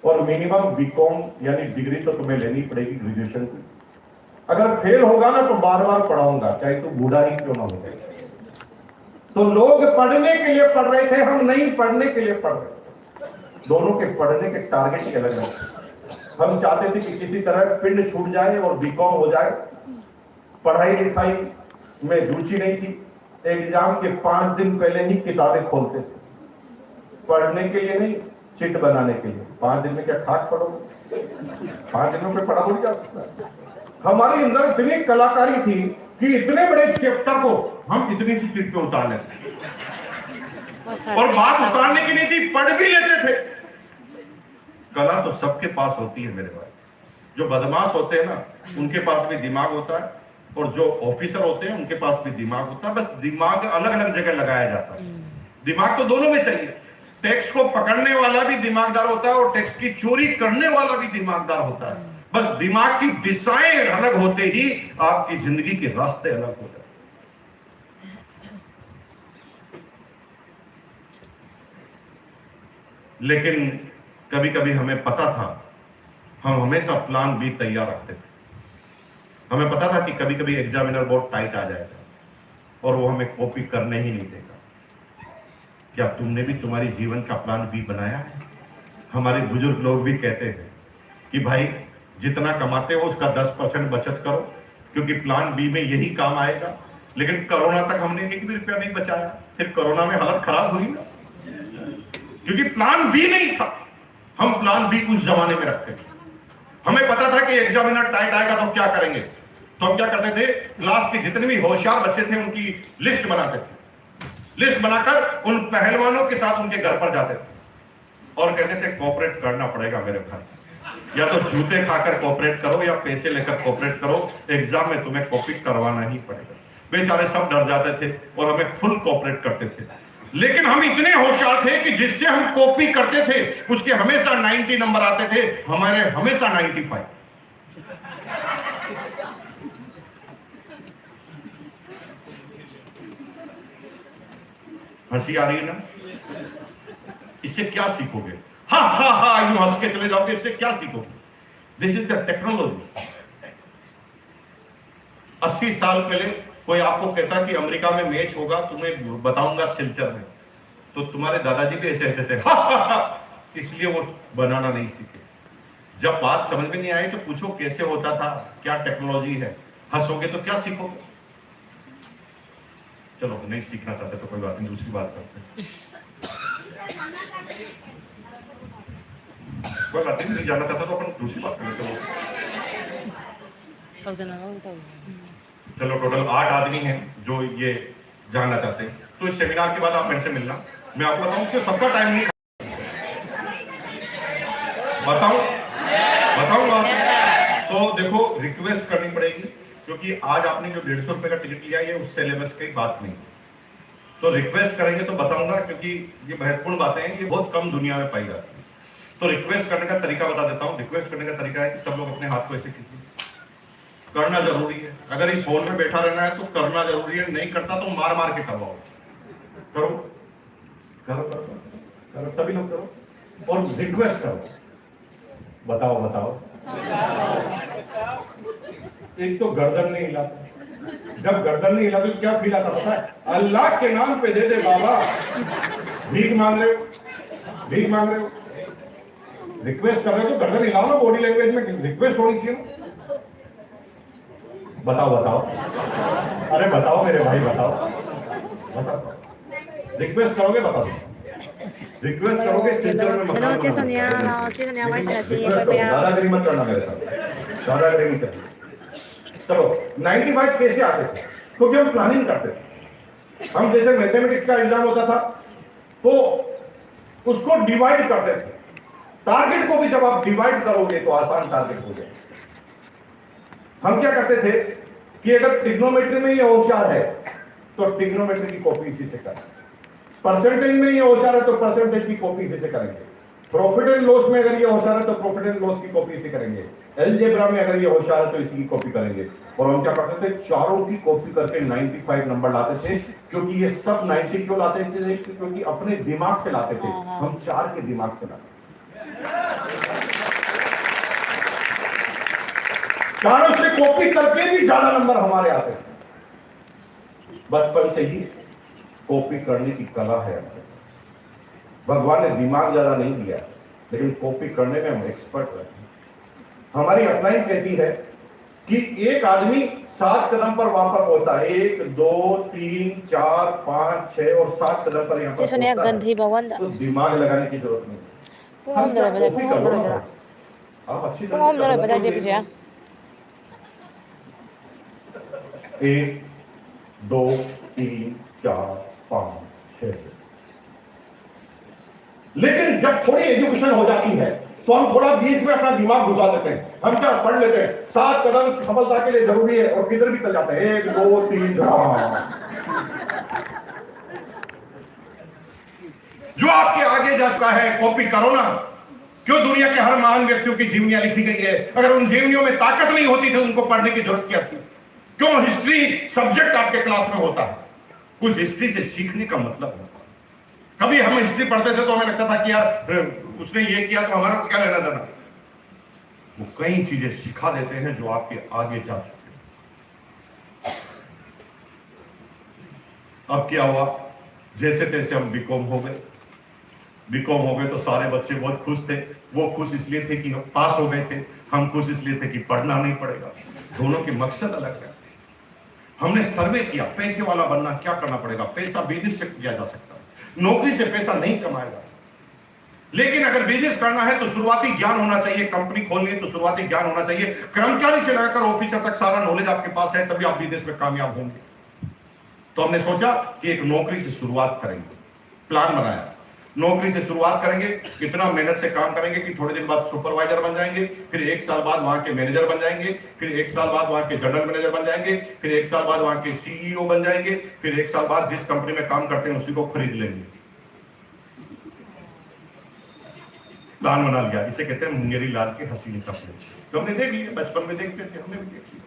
और मिनिमम बीकॉम यानी डिग्री तो तुम्हें लेनी पड़ेगी ग्रेजुएशन की। अगर फेल होगा ना तो बार बार पढ़ाऊंगा, चाहे तू बूढ़ा ही क्यों ना हो जाए। तो लोग पढ़ने के लिए पढ़ रहे थे, हम नहीं पढ़ने के लिए पढ़ रहे थे। दोनों के पढ़ने के टारगेट अलग अलग। हम चाहते थे कि किसी तरह पिंड छूट जाए और बीकॉम हो जाए। पढ़ाई लिखाई में रुचि नहीं थी, एग्जाम के 5 दिन पहले ही किताबें खोलते थे, पढ़ने के लिए नहीं, चिट बनाने के लिए। 5 दिन में क्या खाक पढ़ोगे, 5 दिनों में पढ़ा थोड़ी जा सकता है। हमारे अंदर इतनी कलाकारी थी कि इतने बड़े चैप्टर को हम इतनी सी चिट पे उतार लेते, और बात उतारने की नहीं थी, पढ़ भी लेते थे। कला तो सबके पास होती है मेरे भाई। जो बदमाश होते हैं ना, उनके पास भी दिमाग होता है, और जो ऑफिसर होते हैं उनके पास भी दिमाग होता है, बस दिमाग अलग अलग जगह लगाया जाता है। दिमाग तो दोनों में चाहिए। टैक्स को पकड़ने वाला भी दिमागदार होता है, और टैक्स की चोरी करने वाला भी दिमागदार होता है। बस दिमाग की दिशाएं अलग होते ही आपकी जिंदगी के रास्ते अलग हो जाते। लेकिन कभी कभी हमें पता था, हम हमेशा प्लान बी तैयार रखते थे। हमें पता था कि कभी कभी एग्जामिनर बहुत टाइट आ जाएगा और वो हमें कॉपी करने ही नहीं देगा। क्या तुमने भी तुम्हारी जीवन का प्लान बी बनाया है? हमारे बुजुर्ग लोग भी कहते हैं कि भाई जितना कमाते हो उसका 10% बचत करो, क्योंकि प्लान बी में यही काम आएगा। लेकिन कोरोना तक हमने 1 भी रुपया नहीं बचाया, फिर कोरोना में हालत खराब हुई ना, क्योंकि प्लान बी नहीं था। हम प्लान बी उस जमाने में रखते थे। हमें पता था कि एग्जामिनर टाइट आएगा तो क्या करेंगे, तो हम क्या करते थे, क्लास के जितने भी होशियार बच्चे थे उनकी लिस्ट बनाते थे। लिस्ट बनाकर उन पहलवानों के साथ उनके घर पर जाते थे और कहते थे कोऑपरेट करना पड़ेगा मेरे भाई, या तो जूते खाकर कोऑपरेट करो या पैसे लेकर कोऑपरेट करो, एग्जाम में तुम्हें कॉपी करवाना ही पड़ेगा। बेचारे सब डर जाते थे और हमें फुल कोऑपरेट करते थे। लेकिन हम इतने होशियार थे कि जिससे हम कॉपी करते थे उसके हमेशा 90 नंबर आते थे, हमारे हमेशा 95। हंसी आ रही है ना? इससे क्या सीखोगे? हा हा हा यूं हंस के चले जाओगे, इससे क्या सीखोगे? This is the technology. 80 साल पहले कोई आपको कहता कि अमेरिका में मैच होगा, तुम्हें बताऊंगा सिलचर में, तो तुम्हारे दादाजी भी ऐसे ऐसे थे, हा हा हा, इसलिए वो बनाना नहीं सीखे। जब बात समझ में नहीं आई तो पूछो कैसे होता था, क्या टेक्नोलॉजी है। हंसोगे तो क्या सीखोगे? चलो नहीं सीखना चाहते तो कोई बात नहीं, दूसरी बात करते हैं। कोई बात नहीं जाना चाहता तो अपन दूसरी बात करते हैं। चलो टोटल 8 आदमी हैं जो ये जानना चाहते हैं, तो इस सेमिनार के बाद आप मेरे से मिलना। मैं आपको बताऊं कि सबका टाइम नहीं, बताऊंगा। तो देखो रिक्वेस्ट करनी पड़ेगी, क्योंकि आज आपने जो 150 रुपए का टिकट लिया है उस सिलेबस की बात नहीं, तो रिक्वेस्ट करेंगे तो बताऊंगा, क्योंकि ये महत्वपूर्ण बातें हैं, ये बहुत कम दुनिया में पाई जाती है। तो रिक्वेस्ट करने का तरीका बता देता हूँ। रिक्वेस्ट करने का तरीका है कि सब लोग अपने हाथ को ऐसे कीजिए, करना जरूरी है। अगर इस हॉल में बैठा रहना है तो करना जरूरी है, नहीं करता तो मार मार के करवाओ। करो करो करो करो, सभी लोग करो और रिक्वेस्ट करो। बताओ बताओ। एक तो गर्दन नहीं हिलाता, जब गर्दन नहीं हिलाते तो क्या फील आता पता है? अल्लाह के नाम पे दे दे बाबा। भीख मांग रहे हो, भीख मांग रहे हो, रिक्वेस्ट कर रहे हो तो गर्दन हिलाओ ना, बॉडी लैंग्वेज में रिक्वेस्ट होनी चाहिए। बताओ बताओ, अरे बताओ मेरे भाई, बताओ बताओ, रिक्वेस्ट करोगे बता दो। रिक्वेस्ट करोगे सिलचर में मकान Hello, Jason बनाऊंगा। ya. Jason ya, लेकिन भाई मेरा सी रिक्वेस्ट कोई करो, भैया दादागिरी मत करना मेरे साथ, दादागिरी मत करना। चलो 95 कैसे आते थे? क्योंकि हम प्लानिंग करते थे। हम जैसे मैथमेटिक्स का एग्जाम होता था तो उसको डिवाइड करते थे। टारगेट को भी जब आप डिवाइड करोगे तो आसान टारगेट हो जाए। हम क्या करते थे कि अगर ट्रिग्नोमेट्री में ये होशियार है तो ट्रिग्नोमेट्री की कॉपी इसी से करें, परसेंटेज में ये होशियार है तो परसेंटेज की कॉपी इसी से करेंगे, प्रॉफिट एंड लॉस में अगर ये होशियार है तो प्रॉफिट एंड लॉस की कॉपी इसी करेंगे, अलजेब्रा में अगर ये होशियार है तो इसी की कॉपी करेंगे। और हम क्या करते थे, चारों की कॉपी करके 95 नंबर लाते थे। क्योंकि ये सब 90 क्यों लाते थे? क्योंकि अपने दिमाग से लाते थे, हम 4 के दिमाग से लाते थे। चारों से कॉपी करके भी ज्यादा नंबर हमारे आते थे। बचपन से ही कॉपी करने की कला है। भगवान ने दिमाग ज्यादा नहीं दिया, लेकिन कॉपी करने में हम एक्सपर्ट रहे। हमारी अपलाइन कहती है कि एक आदमी 7 कदम पर वहां पर पहुंचता है, 1 2 3 4 5 6 और 7 कदम पर यहाँ पर Jason ya पहुंचता गंधी है। भवन तो दिमाग लगाने की जरूरत नहीं। Pungom dara bada, pungom dara jara. आप अच्छी Pungom dara bada je pija. 1 2 3 4 5 6। लेकिन जब थोड़ी एजुकेशन हो जाती है तो हम थोड़ा बीच में अपना दिमाग घुसा देते हैं। हम क्या पढ़ लेते हैं, 7 कदम सफलता के लिए जरूरी है और किधर भी चल जाते हैं, 1 2 3 जो आपके आगे जा चुका है कॉपी करो ना। क्यों दुनिया के हर महान व्यक्तियों की जीवनियां लिखी गई है? अगर उन जीवनियों में ताकत नहीं होती तो उनको पढ़ने की जरूरत क्या थी? क्यों हिस्ट्री सब्जेक्ट आपके क्लास में होता है? उस हिस्ट्री से सीखने का मतलब है। कभी हम हिस्ट्री पढ़ते थे तो हमें लगता था कि यार उसने ये किया तो हमारा तो क्या लेना देना। वो कई चीजें सिखा देते हैं जो आपके आगे जा चुके। अब क्या हुआ, जैसे तैसे हम बीकॉम हो गए। बीकॉम हो गए तो सारे बच्चे बहुत खुश थे। वो खुश इसलिए थे कि हम पास हो गए थे, हम खुश इसलिए थे कि पढ़ना नहीं पड़ेगा। दोनों के मकसद अलग है। हमने सर्वे किया, पैसे वाला बनना क्या करना पड़ेगा? पैसा बिजनेस से किया जा सकता है, नौकरी से पैसा नहीं कमाया जा सकता। लेकिन अगर बिजनेस करना है तो शुरुआती ज्ञान होना चाहिए। कंपनी खोलनी है तो शुरुआती ज्ञान होना चाहिए। कर्मचारी से लेकर ऑफिसर तक सारा नॉलेज आपके पास है, तभी आप बिजनेस में कामयाब होंगे। तो हमने सोचा कि एक नौकरी से शुरुआत करेंगे। प्लान बनाया, नौकरी से शुरुआत करेंगे, कितना मेहनत से काम करेंगे कि थोड़े दिन बाद सुपरवाइजर बन जाएंगे, फिर 1 साल बाद वहां के मैनेजर बन जाएंगे, फिर 1 साल बाद वहां के जनरल मैनेजर बन जाएंगे, फिर 1 साल बाद वहां के सीईओ बन जाएंगे, फिर 1 साल बाद जिस कंपनी में काम करते हैं उसी को खरीद लेंगे। प्लान बना लिया। इसे कहते हैं मुंगेरी लाल के हसीन सपने। तो हमने देख लिया, बचपन में देखते थे, हमने भी देख लिया।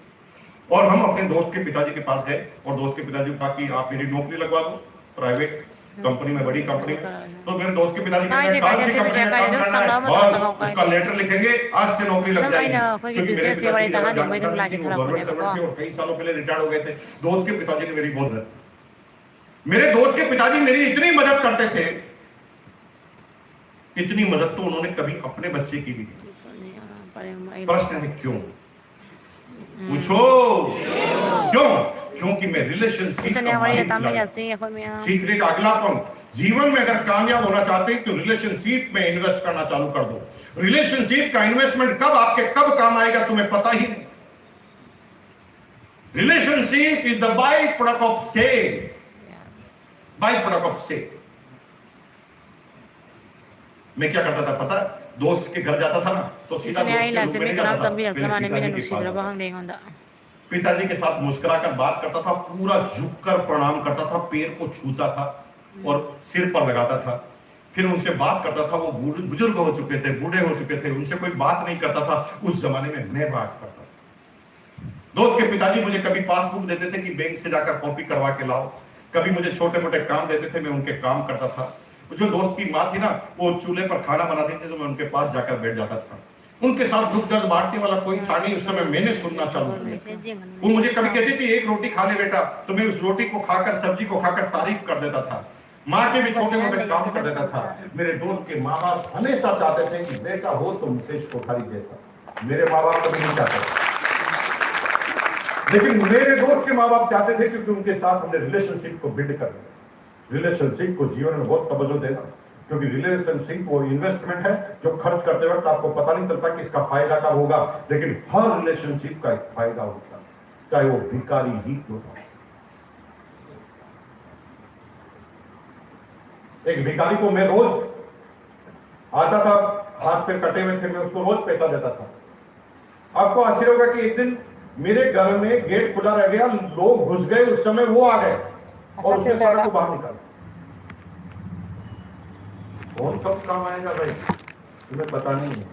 और हम अपने दोस्त के पिताजी के पास गए और दोस्त के पिताजी को कहा कि आप मेरी नौकरी लगवा दो प्राइवेट कंपनी में, बड़ी कंपनी में। तो मेरे दोस्त के पिताजी कहते हैं कौन सी कंपनी में काम करना है और उसका लेटर लिखेंगे, आज से नौकरी लग जाएगी। क्योंकि मेरे पिताजी और कई सालों पहले रिटायर्ड हो गए थे। दोस्त के पिताजी ने मेरी बहुत मदद, मेरे दोस्त के पिताजी मेरी इतनी मदद करते थे, इतनी मदद तो उन्होंने कभी अपने बच्चे की भी की। प्रश्न है क्यों? पूछो क्यों? क्योंकि मैं रिलेशनशिप सीखने का अगला पॉइंट, जीवन में अगर कामयाब होना चाहते हैं तो रिलेशनशिप में इन्वेस्ट करना चालू कर दो। रिलेशनशिप का इन्वेस्टमेंट कब आपके कब काम आएगा तुम्हें पता ही नहीं। Relationship is the by product of sale, by product of sale. मैं क्या करता था पता? दोस्त के घर जाता था ना तो सीधा पिताजी के साथ मुस्कुराकर बात करता था, पूरा झुककर प्रणाम करता था, पैर को छूता था और सिर पर लगाता था। फिर उनसे बात करता था। वो बुजुर्ग हो चुके थे, बूढ़े हो चुके थे, उनसे कोई बात नहीं करता था। उस जमाने में मैं बात करता था। दोस्त के पिताजी मुझे कभी पासबुक देते थे कि बैंक से जाकर कॉपी करवा के लाओ, कभी मुझे छोटे मोटे काम देते थे, मैं उनके काम करता था। जो दोस्त की माँ थी ना, वो चूल्हे पर खाना बनाती थी तो मैं उनके पास जाकर बैठ जाता था। उनके साथ दुख दर्द बांटने वाला कोई था नहीं। उस समय मैंने सुनना चालू किया। वो मुझे कभी कहती थी 1 रोटी खा ले बेटा, तो मैं उस रोटी को खाकर, सब्जी को खाकर तारीफ कर देता था। माँ के भी छोटे मोटे काम कर देता था। मेरे दोस्त के माँ बाप हमेशा चाहते थे कि बेटा हो तो मुकेश कोठारी जैसा। मेरे माँ बाप कभी नहीं चाहते, लेकिन मेरे दोस्त के माँ बाप चाहते थे, क्योंकि उनके साथ हमने रिलेशनशिप को बिल्ड कर दिया। रिलेशनशिप को जीवन में बहुत तवज्जो देना। क्योंकि रिलेशनशिप वो इन्वेस्टमेंट है जो खर्च करते वक्त आपको पता नहीं चलता कि इसका फायदा कब होगा, लेकिन हर रिलेशनशिप का एक फायदा होता है, चाहे वो भिखारी ही क्यों हो। एक भिखारी को मैं रोज आता था, हाथ पे कटे हुए थे, मैं उसको रोज पैसा देता था। आपको आश्चर्य होगा कि एक दिन मेरे घर में गेट खुला रह गया, लोग घुस गए, उस समय वो आ गए और उसने सारा को बाहर निकाला। कौन कब काम आएगा भाई, तुम्हें पता नहीं है।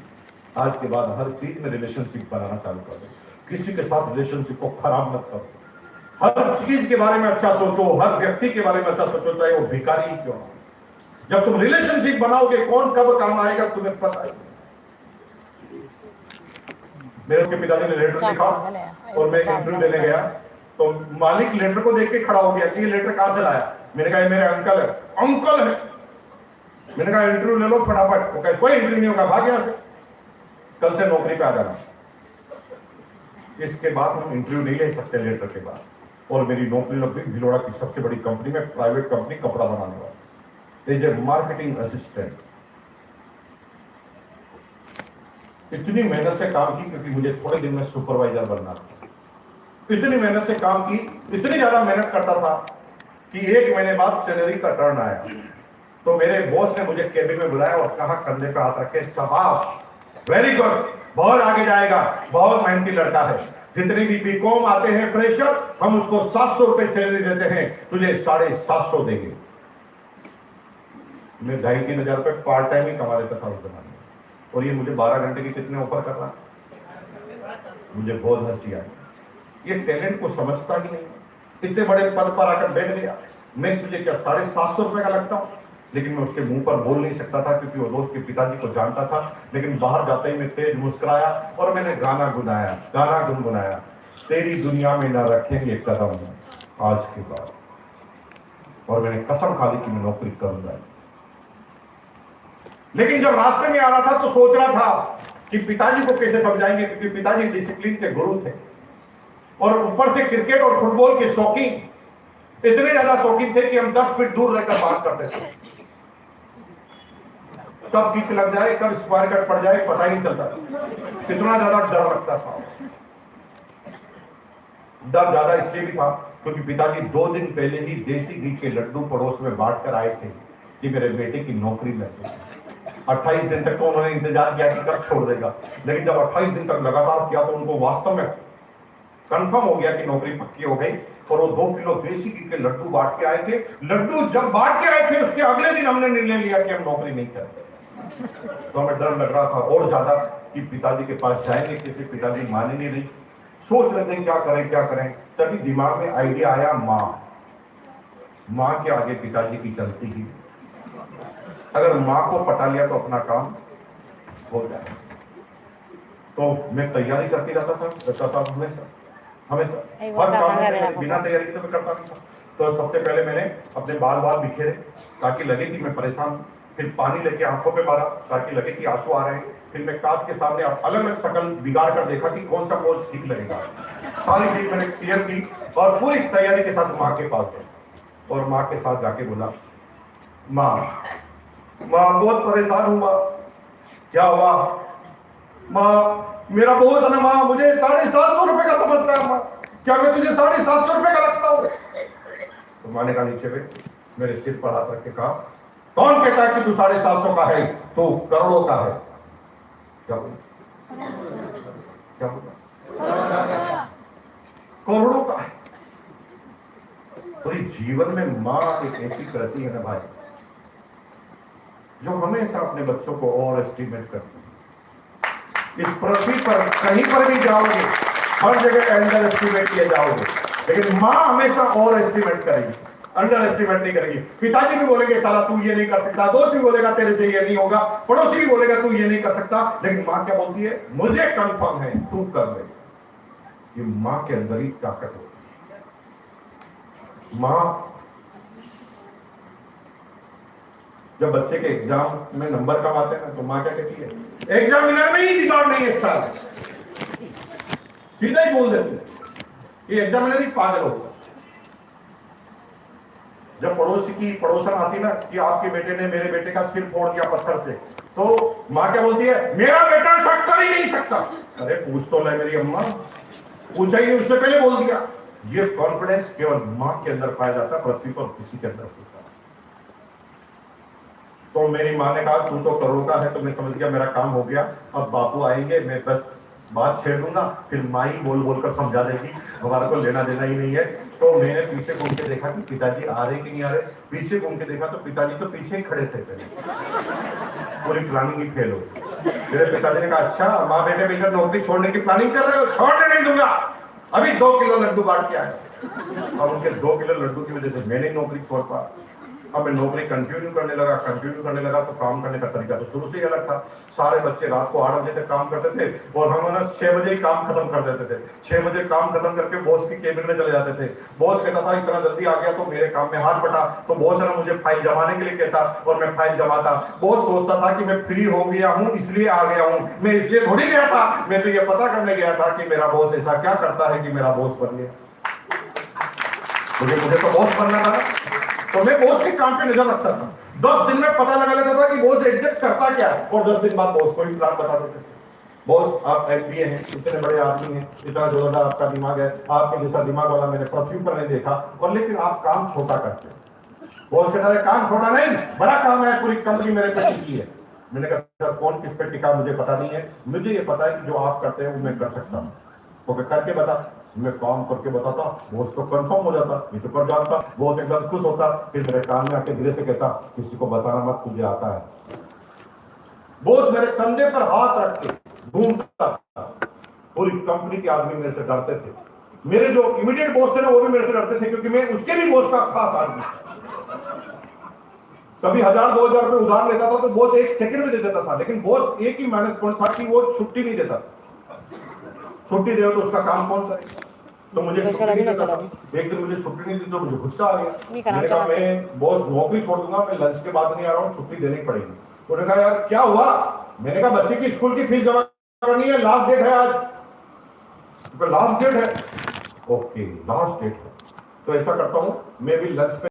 आज के बाद हर चीज में रिलेशनशिप बनाना चालू कर दो, किसी के साथ रिलेशनशिप को खराब मत करो, हर चीज के बारे में अच्छा सोचो, हर व्यक्ति के बारे में अच्छा सोचो, चाहे वो भिखारी ही क्यों हो। जब तुम रिलेशनशिप बनाओगे, कौन कब काम आएगा तुम्हें पता है। मेरे के पिताजी ने लेटर लिखा और मैं इंटरव्यू देने गया, तो मालिक लेटर को देख के खड़ा हो गया कि ये लेटर कहां से लाया। मैंने कहा ये मेरे अंकल है। अंकल है? मैंने कहा इंटरव्यू ले लो फटाफट। वो कहे कोई इंटरव्यू नहीं होगा, भाग यहां से, कल से नौकरी पे आ जाना। इसके बाद हम इंटरव्यू नहीं ले सकते लेटर के बाद, और मेरी नौकरी लग गई भिलोड़ा की सबसे बड़ी कंपनी में, प्राइवेट कंपनी, कपड़ा बनाने वाला, एज ए मार्केटिंग असिस्टेंट। इतनी मेहनत से काम की क्योंकि मुझे थोड़े दिन में सुपरवाइजर बनना था। इतनी मेहनत से काम की, इतनी ज्यादा मेहनत करता था कि एक महीने बाद सैलरी का टर्न आया, तो मेरे बॉस ने मुझे केबिन में बुलाया और कहा, कंधे पे हाथ रखे, शाबाश, वेरी गुड, बहुत आगे जाएगा, बहुत मेहनती लड़का है। जितने भी बीकॉम आते हैं फ्रेशर, हम उसको 700 रुपए सैलरी देते हैं, तुझे 750 देंगे। मैं 2,500-3 हजार रुपए पार्ट टाइम ही कमा लेता था उस जमाने में, और ये मुझे 12 घंटे की कितने ऑफर कर रहा है। मुझे बहुत हंसी आई, ये टैलेंट को समझता ही नहीं, इतने बड़े पद पर आकर बैठ गया। मैं तुझे क्या 750 रुपए का लगता हूं? लेकिन मैं उसके मुंह पर बोल नहीं सकता था क्योंकि वो दोस्त के पिताजी को जानता था। लेकिन बाहर जाते ही मैं तेज मुस्कुराया और मैंने गाना गुनगुनाया, तेरी दुनिया में ना रखेंगे कदम आज के बाद, और मैंने कसम खा ली कि मैं नौकरी करूंगा। लेकिन जब रास्ते में आ रहा था तो सोच रहा था कि पिताजी को कैसे समझाएंगे, क्योंकि पिताजी डिसिप्लिन के गुरु थे और ऊपर से क्रिकेट और फुटबॉल के शौकीन, इतने ज्यादा शौकीन थे कि हम 10 फीट दूर रहकर बात करते थे। कब किक लग जाए, कब स्क्वायर कट पड़ जाए, पता ही नहीं चलता, कितना ज्यादा डर लगता था। डर ज्यादा इसलिए भी था क्योंकि पिताजी 2 दिन पहले ही देसी घी के लड्डू पड़ोस में बांट कर आए थे कि मेरे बेटे की नौकरी लग गई। 28 दिन तक तो उन्होंने इंतजार किया कि कब छोड़ देगा, लेकिन जब 28 दिन तक लगातार किया तो उनको वास्तव में कंफर्म हो गया कि नौकरी पक्की हो गई। और वो 2 किलो देसी घी के लड्डू बांट के आए थे। लड्डू जब बांट के आए थे, उसके अगले दिन हमने निर्णय लिया कि हम नौकरी नहीं करेंगे। तो हमें डर लग रहा था और ज्यादा कि पिताजी के पास जाएंगे कैसे, पिताजी माने नहीं रही। सोच रहे थे क्या करें, तभी दिमाग में आइडिया आया, माँ के आगे पिताजी की चलती ही। अगर माँ को पटा लिया तो अपना काम हो जाए। तो मैं तैयारी करती रहता था बच्चा साहब, हमेशा हर काम में बिना तैयारी के तो मैं करता नहीं था। तो सबसे पहले मैंने अपने बाल बिखेरे ताकि लगे कि मैं परेशान हूँ, फिर पानी लेके आंखों पे मारा ताकि लगे कि आंसू आ रहे हैं, फिर मैं कांच के सामने अलग अलग शक्ल बिगाड़ कर देखा कि कौन सा पोज ठीक लगेगा। सारी चीज मैंने क्लियर की और पूरी तैयारी के साथ माँ के पास गया और माँ के साथ जाके बोला, माँ बहुत परेशान हूँ माँ। क्या हुआ? माँ मेरा बोझ है ना माँ, मुझे 750 रुपए का समझता है माँ, क्या मैं तुझे 750 रुपए का लगता हूँ? तो माँ ने कहा नीचे पे मेरे सिर पर हाथ रख के कहा, कौन कहता है कि तू 750 का है, तू करोड़ों का है। क्या करोड़ों का है। पूरी जीवन में माँ एक ऐसी करती है ना भाई, जो हमेशा अपने बच्चों को ओवर एस्टिमेट करती है। इस पृथ्वी पर कहीं पर भी जाओगे, हर जगह अंडर एस्टिमेट किए जाओगे, लेकिन माँ हमेशा ओवर एस्टिमेट करेगी, अंडर एस्टिमेट नहीं करेगी। पिताजी भी बोलेंगे साला तू ये नहीं कर सकता, दोस्त भी बोलेगा तेरे से ये नहीं होगा, पड़ोसी भी बोलेगा तू ये नहीं कर सकता, लेकिन माँ क्या बोलती है? मुझे कंफर्म है तू कर ले। ये माँ के अंदर ही ताकत होती है। माँ जब बच्चे के एग्जाम में नंबर कम आते हैं ना, तो माँ क्या कहती है? एग्जामिनर में ही दिमाग नहीं है साल, सीधा ही बोल देती है, ये एग्जामिनर ही पागल होगा। जब पड़ोसन आती ना कि आपके बेटे ने मेरे बेटे का सिर फोड़ दिया पत्थर से, तो माँ क्या बोलती है, मेरा बेटा शक कर ही नहीं सकता। अरे पूछ तो ले मेरी अम्मा, पूछा ही नहीं, उससे पहले बोल दिया। ये कॉन्फिडेंस केवल माँ के अंदर पाया जाता है, पृथ्वी पर किसी के अंदर होता है। तो मेरी माँ ने कहा तू तो करोड़ का है, तो मैं समझ गया मेरा काम हो गया, अब बापू आएंगे, मैं बस बात छेड़ दूंगा, फिर माँ ही बोल बोल कर समझा देगी, हमारा को लेना देना ही नहीं है। तो मैंने पीछे घूम के देखा कि पिताजी आ रहे कि नहीं आ रहे। पीछे घूम के देखा तो पिताजी तो पीछे ही खड़े थे, पूरी प्लानिंग ही फेल हो गई। मेरे पिताजी ने कहा अच्छा माँ बेटे मिलकर नौकरी छोड़ने की प्लानिंग कर रहे हो, छोड़ने नहीं दूंगा, अभी 2 किलो लड्डू बांट के आए। अब उनके 2 किलो लड्डू की वजह से मैंने नौकरी छोड़ पा। अब मैं नौकरी कंटिन्यू करने लगा तो काम करने का तरीका तो शुरू से ही अलग था। सारे बच्चे रात को 8 बजे तक काम करते थे और हम ना 6 बजे ही काम खत्म कर देते थे। 6 बजे काम खत्म करके बॉस की केबिन में चले जाते थे। बॉस कहता था इतना जल्दी आ गया तो मेरे काम में हाथ बटा, तो बॉस है ना मुझे फाइल जमाने के लिए कहता और मैं फाइल जमाता। बॉस सोचता था कि मैं फ्री हो गया हूँ इसलिए आ गया हूँ, मैं इसलिए थोड़ी गया था, मैं तो ये पता करने गया था कि मेरा बॉस ऐसा क्या करता है कि मेरा बॉस बन गया। मुझे तो बॉस बनना था, तो मैं बॉस के काम पे नजर रखता था। 10 दिन में पता लगा लेता था कि बॉस एग्जिट करता क्या है, और 10 दिन बाद बॉस को ही प्लान बता देते थे। बॉस आप MBA हैं, इतने बड़े आदमी हैं, इतना जोरदार आपका दिमाग है, आपके जैसा दिमाग वाला मैंने पृथ्वी पर नहीं देखा, और लेकिन आप काम छोटा करते हैं। बॉस कहता है काम छोटा नहीं, बड़ा काम है, पूरी कंपनी मेरे पे टिकी है। मैंने कहा सर कौन किस पे टिका मुझे पता नहीं है, मुझे ये पता है कि जो आप करते हैं वो मैं कर सकता हूँ। तो मैं करके बता, मैं काम करके बताता, बॉस तो कंफर्म हो जाता, ये तो कर जाता, बॉस एकदम खुश होता, फिर मेरे काम में आके धीरे से कहता किसी को बताना मत, तुझे आता है। बॉस मेरे कंधे पर हाथ रख के घूमता था, पूरी कंपनी के आदमी मेरे से डरते थे। मेरे जो इमीडिएट बॉस थे ना वो भी मेरे से डरते थे, क्योंकि मैं उसके भी बॉस का खास आदमी। कभी 1000-2000 रुपए उधार लेता था तो बॉस 1 सेकंड में दे देता था, लेकिन बॉस एक ही माइनस पॉइंट था कि वो छुट्टी नहीं देता। छुट्टी दे तो उसका काम कौन करे, तो मुझे छुट्टी नहीं देता था। एक दिन मुझे छुट्टी नहीं दी तो मुझे गुस्सा आ गया। मैंने कहा मैं बॉस नौकरी छोड़ दूंगा, मैं लंच के बाद नहीं आ रहा हूँ, छुट्टी देनी पड़ेगी। उन्होंने कहा यार क्या हुआ, मैंने कहा बच्चे की स्कूल की फीस जमा करनी है, लास्ट डेट है आज। लास्ट डेट है, ओके लास्ट डेट है, तो ऐसा करता हूँ मैं भी लंच पे